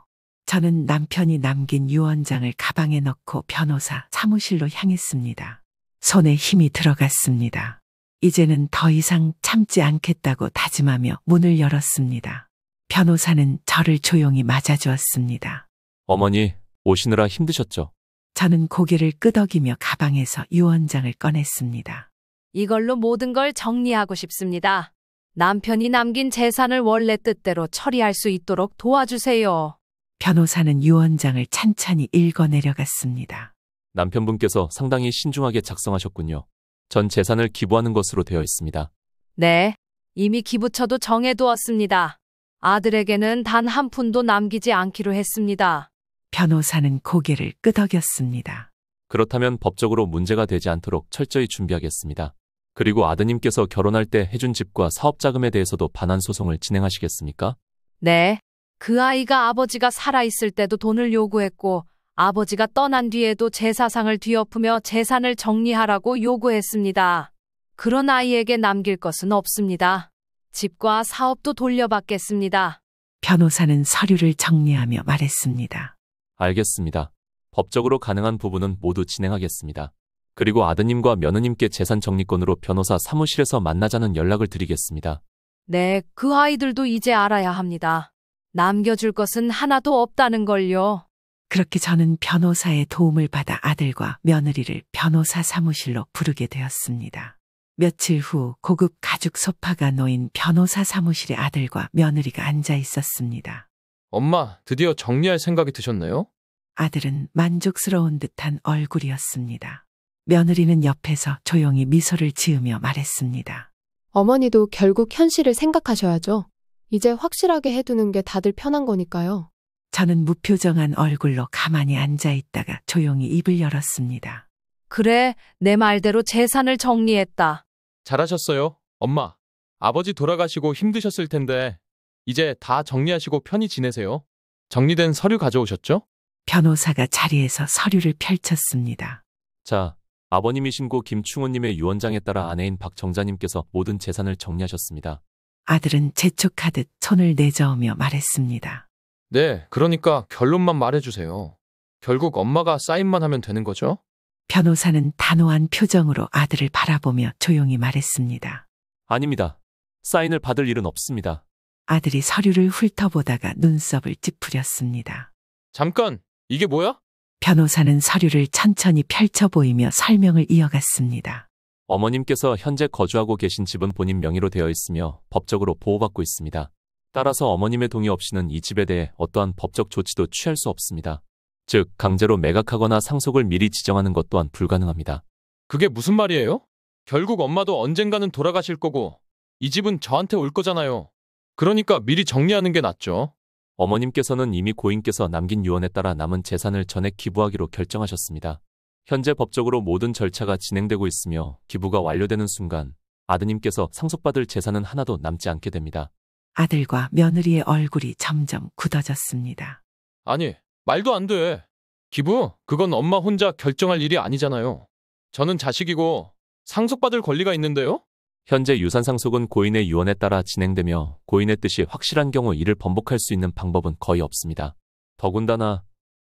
저는 남편이 남긴 유언장을 가방에 넣고 변호사 사무실로 향했습니다. 손에 힘이 들어갔습니다. 이제는 더 이상 참지 않겠다고 다짐하며 문을 열었습니다. 변호사는 저를 조용히 맞아주었습니다. 어머니, 오시느라 힘드셨죠? 저는 고개를 끄덕이며 가방에서 유언장을 꺼냈습니다. 이걸로 모든 걸 정리하고 싶습니다. 남편이 남긴 재산을 원래 뜻대로 처리할 수 있도록 도와주세요. 변호사는 유언장을 찬찬히 읽어 내려갔습니다. 남편분께서 상당히 신중하게 작성하셨군요. 전 재산을 기부하는 것으로 되어 있습니다. 네, 이미 기부처도 정해두었습니다. 아들에게는 단 한 푼도 남기지 않기로 했습니다. 변호사는 고개를 끄덕였습니다. 그렇다면 법적으로 문제가 되지 않도록 철저히 준비하겠습니다. 그리고 아드님께서 결혼할 때 해준 집과 사업자금에 대해서도 반환 소송을 진행하시겠습니까? 네, 그 아이가 아버지가 살아있을 때도 돈을 요구했고 아버지가 떠난 뒤에도 제사상을 뒤엎으며 재산을 정리하라고 요구했습니다. 그런 아이에게 남길 것은 없습니다. 집과 사업도 돌려받겠습니다. 변호사는 서류를 정리하며 말했습니다. 알겠습니다. 법적으로 가능한 부분은 모두 진행하겠습니다. 그리고 아드님과 며느님께 재산 정리권으로 변호사 사무실에서 만나자는 연락을 드리겠습니다. 네, 그 아이들도 이제 알아야 합니다. 남겨줄 것은 하나도 없다는 걸요. 그렇게 저는 변호사의 도움을 받아 아들과 며느리를 변호사 사무실로 부르게 되었습니다. 며칠 후 고급 가죽 소파가 놓인 변호사 사무실에 아들과 며느리가 앉아 있었습니다. 엄마, 드디어 정리할 생각이 드셨네요? 아들은 만족스러운 듯한 얼굴이었습니다. 며느리는 옆에서 조용히 미소를 지으며 말했습니다. 어머니도 결국 현실을 생각하셔야죠. 이제 확실하게 해두는 게 다들 편한 거니까요. 저는 무표정한 얼굴로 가만히 앉아 있다가 조용히 입을 열었습니다. 그래, 내 말대로 재산을 정리했다. 잘하셨어요, 엄마. 아버지 돌아가시고 힘드셨을 텐데 이제 다 정리하시고 편히 지내세요. 정리된 서류 가져오셨죠? 변호사가 자리에서 서류를 펼쳤습니다. 자, 아버님이신 고 김충호님의 유언장에 따라 아내인 박정자님께서 모든 재산을 정리하셨습니다. 아들은 재촉하듯 손을 내저으며 말했습니다. 네, 그러니까 결론만 말해주세요. 결국 엄마가 사인만 하면 되는 거죠? 변호사는 단호한 표정으로 아들을 바라보며 조용히 말했습니다. 아닙니다. 사인을 받을 일은 없습니다. 아들이 서류를 훑어보다가 눈썹을 찌푸렸습니다. 잠깐, 이게 뭐야? 변호사는 서류를 천천히 펼쳐 보이며 설명을 이어갔습니다. 어머님께서 현재 거주하고 계신 집은 본인 명의로 되어 있으며 법적으로 보호받고 있습니다. 따라서 어머님의 동의 없이는 이 집에 대해 어떠한 법적 조치도 취할 수 없습니다. 즉, 강제로 매각하거나 상속을 미리 지정하는 것 또한 불가능합니다. 그게 무슨 말이에요? 결국 엄마도 언젠가는 돌아가실 거고 이 집은 저한테 올 거잖아요. 그러니까 미리 정리하는 게 낫죠. 어머님께서는 이미 고인께서 남긴 유언에 따라 남은 재산을 전액 기부하기로 결정하셨습니다. 현재 법적으로 모든 절차가 진행되고 있으며 기부가 완료되는 순간 아드님께서 상속받을 재산은 하나도 남지 않게 됩니다. 아들과 며느리의 얼굴이 점점 굳어졌습니다. 아니, 말도 안 돼. 기부? 그건 엄마 혼자 결정할 일이 아니잖아요. 저는 자식이고 상속받을 권리가 있는데요? 현재 유산 상속은 고인의 유언에 따라 진행되며 고인의 뜻이 확실한 경우 이를 번복할 수 있는 방법은 거의 없습니다. 더군다나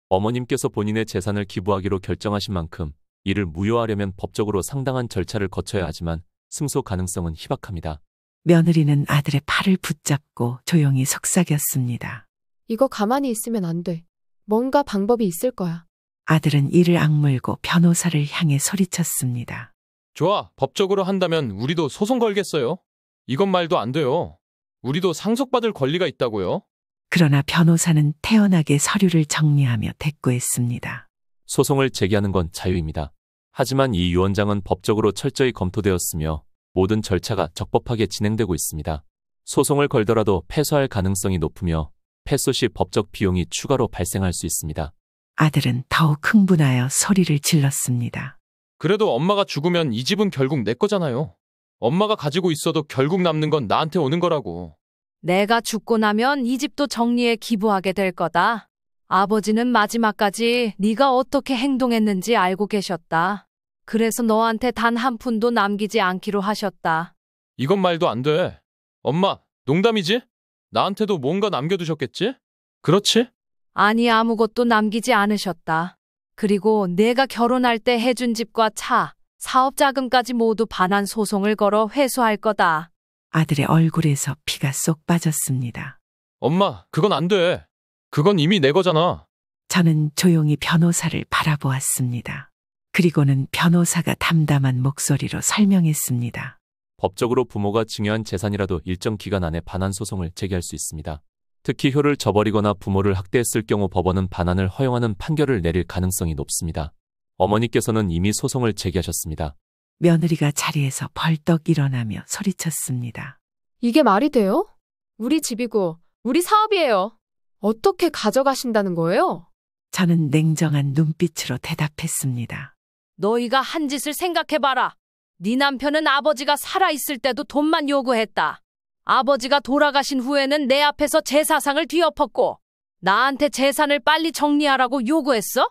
어머님께서 본인의 재산을 기부하기로 결정하신 만큼 이를 무효하려면 법적으로 상당한 절차를 거쳐야 하지만 승소 가능성은 희박합니다. 며느리는 아들의 팔을 붙잡고 조용히 속삭였습니다. 이거 가만히 있으면 안 돼. 뭔가 방법이 있을 거야. 아들은 이를 악물고 변호사를 향해 소리쳤습니다. 좋아, 법적으로 한다면 우리도 소송 걸겠어요. 이건 말도 안 돼요. 우리도 상속받을 권리가 있다고요. 그러나 변호사는 태연하게 서류를 정리하며 대꾸했습니다. 소송을 제기하는 건 자유입니다. 하지만 이 유언장은 법적으로 철저히 검토되었으며 모든 절차가 적법하게 진행되고 있습니다. 소송을 걸더라도 패소할 가능성이 높으며 패소 시 법적 비용이 추가로 발생할 수 있습니다. 아들은 더욱 흥분하여 소리를 질렀습니다. 그래도 엄마가 죽으면 이 집은 결국 내 거잖아요. 엄마가 가지고 있어도 결국 남는 건 나한테 오는 거라고. 내가 죽고 나면 이 집도 정리해 기부하게 될 거다. 아버지는 마지막까지 네가 어떻게 행동했는지 알고 계셨다. 그래서 너한테 단 한 푼도 남기지 않기로 하셨다. 이건 말도 안 돼. 엄마, 농담이지? 나한테도 뭔가 남겨두셨겠지? 그렇지? 아니, 아무것도 남기지 않으셨다. 그리고 내가 결혼할 때 해준 집과 차, 사업 자금까지 모두 반환 소송을 걸어 회수할 거다. 아들의 얼굴에서 피가 쏙 빠졌습니다. 엄마, 그건 안 돼. 그건 이미 내 거잖아. 저는 조용히 변호사를 바라보았습니다. 그리고는 변호사가 담담한 목소리로 설명했습니다. 법적으로 부모가 증여한 재산이라도 일정 기간 안에 반환 소송을 제기할 수 있습니다. 특히 효를 저버리거나 부모를 학대했을 경우 법원은 반환을 허용하는 판결을 내릴 가능성이 높습니다. 어머니께서는 이미 소송을 제기하셨습니다. 며느리가 자리에서 벌떡 일어나며 소리쳤습니다. 이게 말이 돼요? 우리 집이고 우리 사업이에요. 어떻게 가져가신다는 거예요? 저는 냉정한 눈빛으로 대답했습니다. 너희가 한 짓을 생각해봐라. 네 남편은 아버지가 살아있을 때도 돈만 요구했다. 아버지가 돌아가신 후에는 내 앞에서 제사상을 뒤엎었고 나한테 재산을 빨리 정리하라고 요구했어?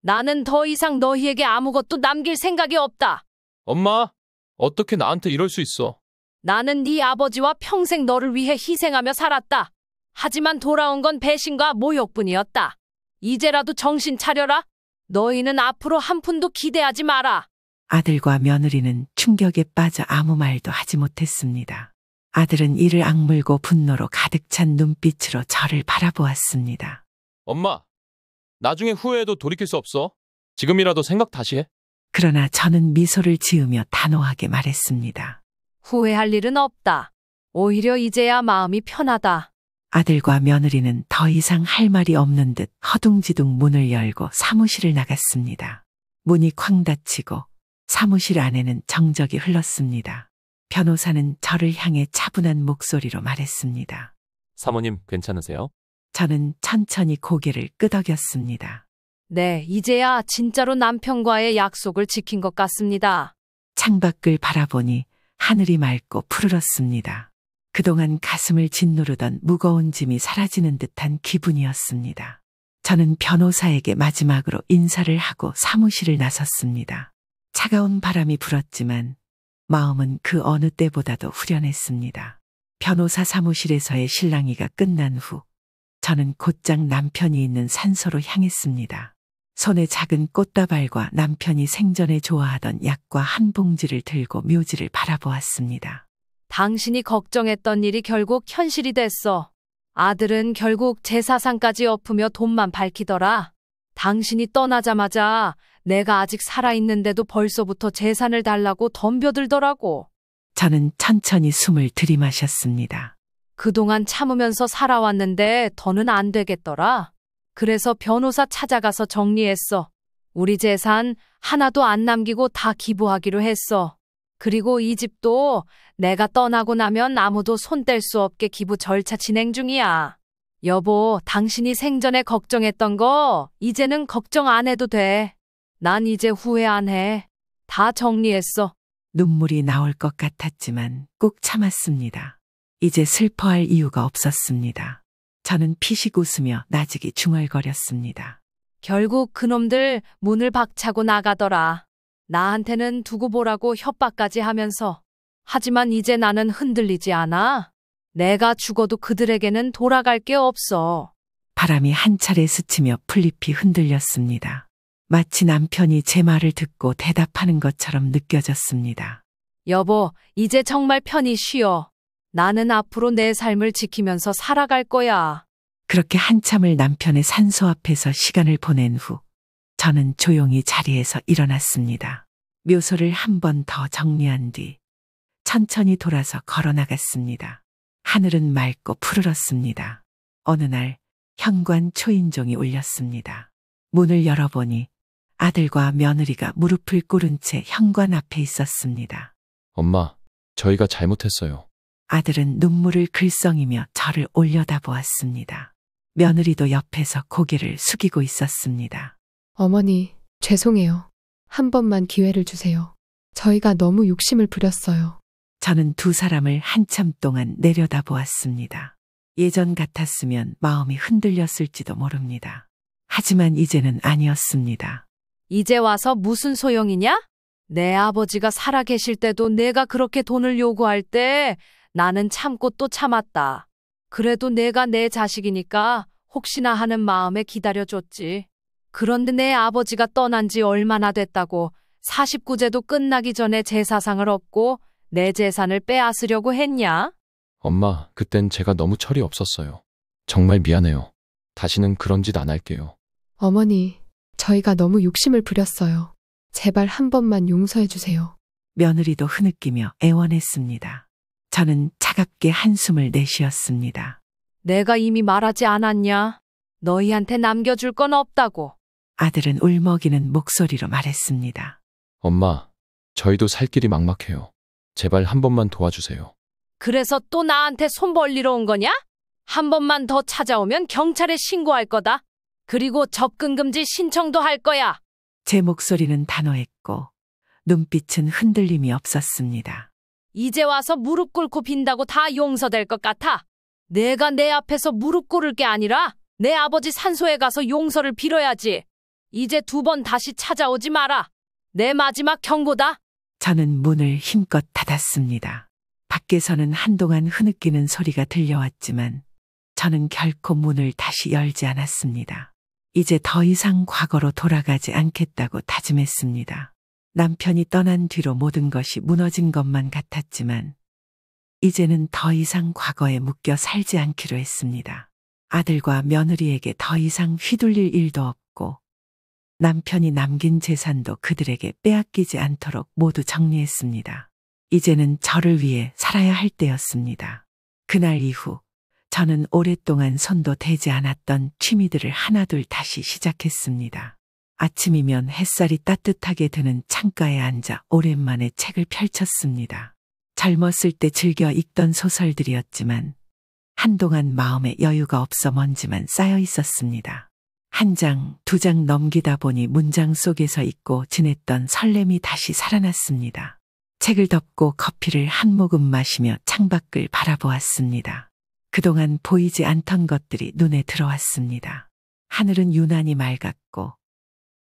나는 더 이상 너희에게 아무것도 남길 생각이 없다. 엄마, 어떻게 나한테 이럴 수 있어? 나는 네 아버지와 평생 너를 위해 희생하며 살았다. 하지만 돌아온 건 배신과 모욕뿐이었다. 이제라도 정신 차려라. 너희는 앞으로 한 푼도 기대하지 마라. 아들과 며느리는 충격에 빠져 아무 말도 하지 못했습니다. 아들은 이를 악물고 분노로 가득 찬 눈빛으로 저를 바라보았습니다. 엄마, 나중에 후회해도 돌이킬 수 없어. 지금이라도 생각 다시 해. 그러나 저는 미소를 지으며 단호하게 말했습니다. 후회할 일은 없다. 오히려 이제야 마음이 편하다. 아들과 며느리는 더 이상 할 말이 없는 듯 허둥지둥 문을 열고 사무실을 나갔습니다. 문이 쾅 닫히고 사무실 안에는 정적이 흘렀습니다. 변호사는 저를 향해 차분한 목소리로 말했습니다. 사모님, 괜찮으세요? 저는 천천히 고개를 끄덕였습니다. 네, 이제야 진짜로 남편과의 약속을 지킨 것 같습니다. 창밖을 바라보니 하늘이 맑고 푸르렀습니다. 그동안 가슴을 짓누르던 무거운 짐이 사라지는 듯한 기분이었습니다. 저는 변호사에게 마지막으로 인사를 하고 사무실을 나섰습니다. 차가운 바람이 불었지만 마음은 그 어느 때보다도 후련했습니다. 변호사 사무실에서의 실랑이가 끝난 후 저는 곧장 남편이 있는 산소로 향했습니다. 손에 작은 꽃다발과 남편이 생전에 좋아하던 약과 한 봉지를 들고 묘지를 바라보았습니다. 당신이 걱정했던 일이 결국 현실이 됐어. 아들은 결국 제사상까지 엎으며 돈만 밝히더라. 당신이 떠나자마자 내가 아직 살아있는데도 벌써부터 재산을 달라고 덤벼들더라고. 저는 천천히 숨을 들이마셨습니다. 그동안 참으면서 살아왔는데 더는 안 되겠더라. 그래서 변호사 찾아가서 정리했어. 우리 재산 하나도 안 남기고 다 기부하기로 했어. 그리고 이 집도 내가 떠나고 나면 아무도 손 뗄 수 없게 기부 절차 진행 중이야. 여보, 당신이 생전에 걱정했던 거 이제는 걱정 안 해도 돼. 난 이제 후회 안 해. 다 정리했어. 눈물이 나올 것 같았지만 꾹 참았습니다. 이제 슬퍼할 이유가 없었습니다. 저는 피식 웃으며 나직이 중얼거렸습니다. 결국 그놈들 문을 박차고 나가더라. 나한테는 두고 보라고 협박까지 하면서. 하지만 이제 나는 흔들리지 않아. 내가 죽어도 그들에게는 돌아갈 게 없어. 바람이 한 차례 스치며 풀잎이 흔들렸습니다. 마치 남편이 제 말을 듣고 대답하는 것처럼 느껴졌습니다. 여보, 이제 정말 편히 쉬어. 나는 앞으로 내 삶을 지키면서 살아갈 거야. 그렇게 한참을 남편의 산소 앞에서 시간을 보낸 후 저는 조용히 자리에서 일어났습니다. 묘소를 한 번 더 정리한 뒤 천천히 돌아서 걸어 나갔습니다. 하늘은 맑고 푸르렀습니다. 어느 날 현관 초인종이 울렸습니다. 문을 열어보니 아들과 며느리가 무릎을 꿇은 채 현관 앞에 있었습니다. 엄마, 저희가 잘못했어요. 아들은 눈물을 글썽이며 저를 올려다보았습니다. 며느리도 옆에서 고개를 숙이고 있었습니다. 어머니, 죄송해요. 한 번만 기회를 주세요. 저희가 너무 욕심을 부렸어요. 저는 두 사람을 한참 동안 내려다보았습니다. 예전 같았으면 마음이 흔들렸을지도 모릅니다. 하지만 이제는 아니었습니다. 이제 와서 무슨 소용이냐? 내 아버지가 살아계실 때도 내가 그렇게 돈을 요구할 때 나는 참고 또 참았다. 그래도 내가 내 자식이니까 혹시나 하는 마음에 기다려줬지. 그런데 내 아버지가 떠난 지 얼마나 됐다고 49제도 끝나기 전에 제사상을 얻고 내 재산을 빼앗으려고 했냐? 엄마, 그땐 제가 너무 철이 없었어요. 정말 미안해요. 다시는 그런 짓 안 할게요. 어머니, 저희가 너무 욕심을 부렸어요. 제발 한 번만 용서해 주세요. 며느리도 흐느끼며 애원했습니다. 저는 차갑게 한숨을 내쉬었습니다. 내가 이미 말하지 않았냐? 너희한테 남겨줄 건 없다고. 아들은 울먹이는 목소리로 말했습니다. 엄마, 저희도 살 길이 막막해요. 제발 한 번만 도와주세요. 그래서 또 나한테 손 벌리러 온 거냐? 한 번만 더 찾아오면 경찰에 신고할 거다. 그리고 접근금지 신청도 할 거야. 제 목소리는 단호했고 눈빛은 흔들림이 없었습니다. 이제 와서 무릎 꿇고 빈다고 다 용서될 것 같아. 내가 내 앞에서 무릎 꿇을 게 아니라 내 아버지 산소에 가서 용서를 빌어야지. 이제 두 번 다시 찾아오지 마라. 내 마지막 경고다. 저는 문을 힘껏 닫았습니다. 밖에서는 한동안 흐느끼는 소리가 들려왔지만 저는 결코 문을 다시 열지 않았습니다. 이제 더 이상 과거로 돌아가지 않겠다고 다짐했습니다. 남편이 떠난 뒤로 모든 것이 무너진 것만 같았지만 이제는 더 이상 과거에 묶여 살지 않기로 했습니다. 아들과 며느리에게 더 이상 휘둘릴 일도 없고 남편이 남긴 재산도 그들에게 빼앗기지 않도록 모두 정리했습니다. 이제는 저를 위해 살아야 할 때였습니다. 그날 이후 저는 오랫동안 손도 대지 않았던 취미들을 하나둘 다시 시작했습니다. 아침이면 햇살이 따뜻하게 드는 창가에 앉아 오랜만에 책을 펼쳤습니다. 젊었을 때 즐겨 읽던 소설들이었지만 한동안 마음에 여유가 없어 먼지만 쌓여 있었습니다. 한 장, 두 장 넘기다 보니 문장 속에서 잊고 지냈던 설렘이 다시 살아났습니다. 책을 덮고 커피를 한 모금 마시며 창밖을 바라보았습니다. 그동안 보이지 않던 것들이 눈에 들어왔습니다. 하늘은 유난히 맑았고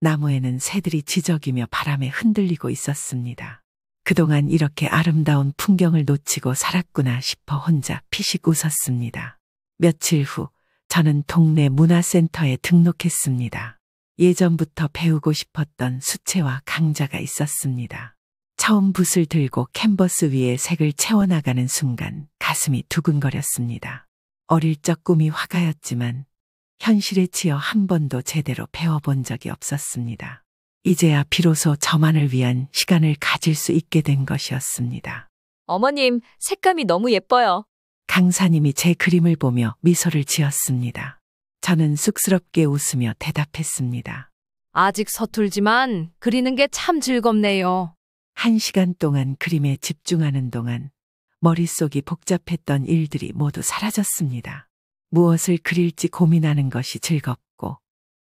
나무에는 새들이 지저귀며 바람에 흔들리고 있었습니다. 그동안 이렇게 아름다운 풍경을 놓치고 살았구나 싶어 혼자 피식 웃었습니다. 며칠 후 저는 동네 문화센터에 등록했습니다. 예전부터 배우고 싶었던 수채화 강좌가 있었습니다. 처음 붓을 들고 캔버스 위에 색을 채워나가는 순간 가슴이 두근거렸습니다. 어릴 적 꿈이 화가였지만 현실에 치여 한 번도 제대로 배워본 적이 없었습니다. 이제야 비로소 저만을 위한 시간을 가질 수 있게 된 것이었습니다. 어머님, 색감이 너무 예뻐요. 강사님이 제 그림을 보며 미소를 지었습니다. 저는 쑥스럽게 웃으며 대답했습니다. 아직 서툴지만 그리는 게 참 즐겁네요. 1시간 동안 그림에 집중하는 동안 머릿속이 복잡했던 일들이 모두 사라졌습니다. 무엇을 그릴지 고민하는 것이 즐겁고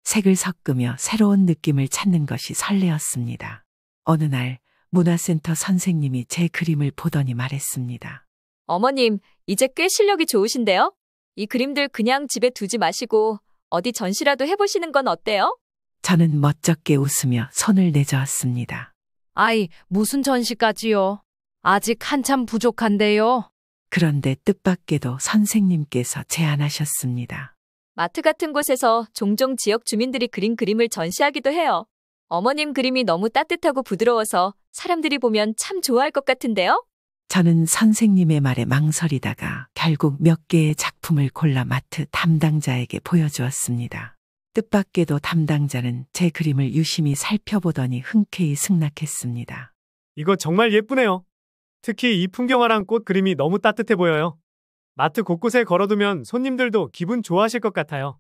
색을 섞으며 새로운 느낌을 찾는 것이 설레었습니다. 어느 날 문화센터 선생님이 제 그림을 보더니 말했습니다. 어머님, 이제 꽤 실력이 좋으신데요? 이 그림들 그냥 집에 두지 마시고 어디 전시라도 해보시는 건 어때요? 저는 멋쩍게 웃으며 손을 내저었습니다. 아이, 무슨 전시까지요? 아직 한참 부족한데요. 그런데 뜻밖에도 선생님께서 제안하셨습니다. 마트 같은 곳에서 종종 지역 주민들이 그린 그림을 전시하기도 해요. 어머님 그림이 너무 따뜻하고 부드러워서 사람들이 보면 참 좋아할 것 같은데요? 저는 선생님의 말에 망설이다가 결국 몇 개의 작품을 골라 마트 담당자에게 보여주었습니다. 뜻밖에도 담당자는 제 그림을 유심히 살펴보더니 흔쾌히 승낙했습니다. 이거 정말 예쁘네요. 특히 이 풍경화랑 꽃 그림이 너무 따뜻해 보여요. 마트 곳곳에 걸어두면 손님들도 기분 좋아하실 것 같아요.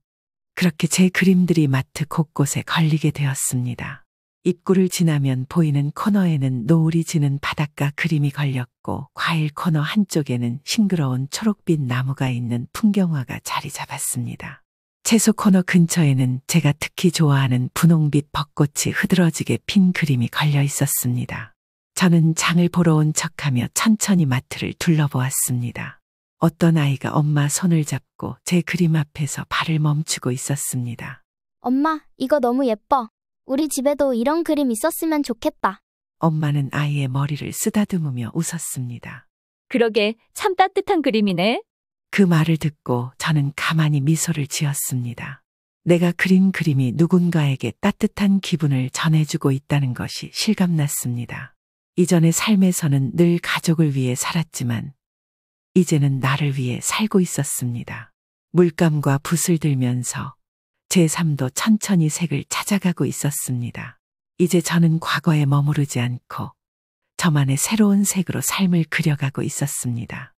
그렇게 제 그림들이 마트 곳곳에 걸리게 되었습니다. 입구를 지나면 보이는 코너에는 노을이 지는 바닷가 그림이 걸렸고 과일 코너 한쪽에는 싱그러운 초록빛 나무가 있는 풍경화가 자리 잡았습니다. 채소 코너 근처에는 제가 특히 좋아하는 분홍빛 벚꽃이 흐드러지게 핀 그림이 걸려 있었습니다. 저는 장을 보러 온 척하며 천천히 마트를 둘러보았습니다. 어떤 아이가 엄마 손을 잡고 제 그림 앞에서 발을 멈추고 있었습니다. 엄마, 이거 너무 예뻐. 우리 집에도 이런 그림 있었으면 좋겠다. 엄마는 아이의 머리를 쓰다듬으며 웃었습니다. 그러게 참 따뜻한 그림이네. 그 말을 듣고 저는 가만히 미소를 지었습니다. 내가 그린 그림이 누군가에게 따뜻한 기분을 전해주고 있다는 것이 실감났습니다. 이전의 삶에서는 늘 가족을 위해 살았지만 이제는 나를 위해 살고 있었습니다. 물감과 붓을 들면서 제 삶도 천천히 색을 찾아가고 있었습니다. 이제 저는 과거에 머무르지 않고 저만의 새로운 색으로 삶을 그려가고 있었습니다.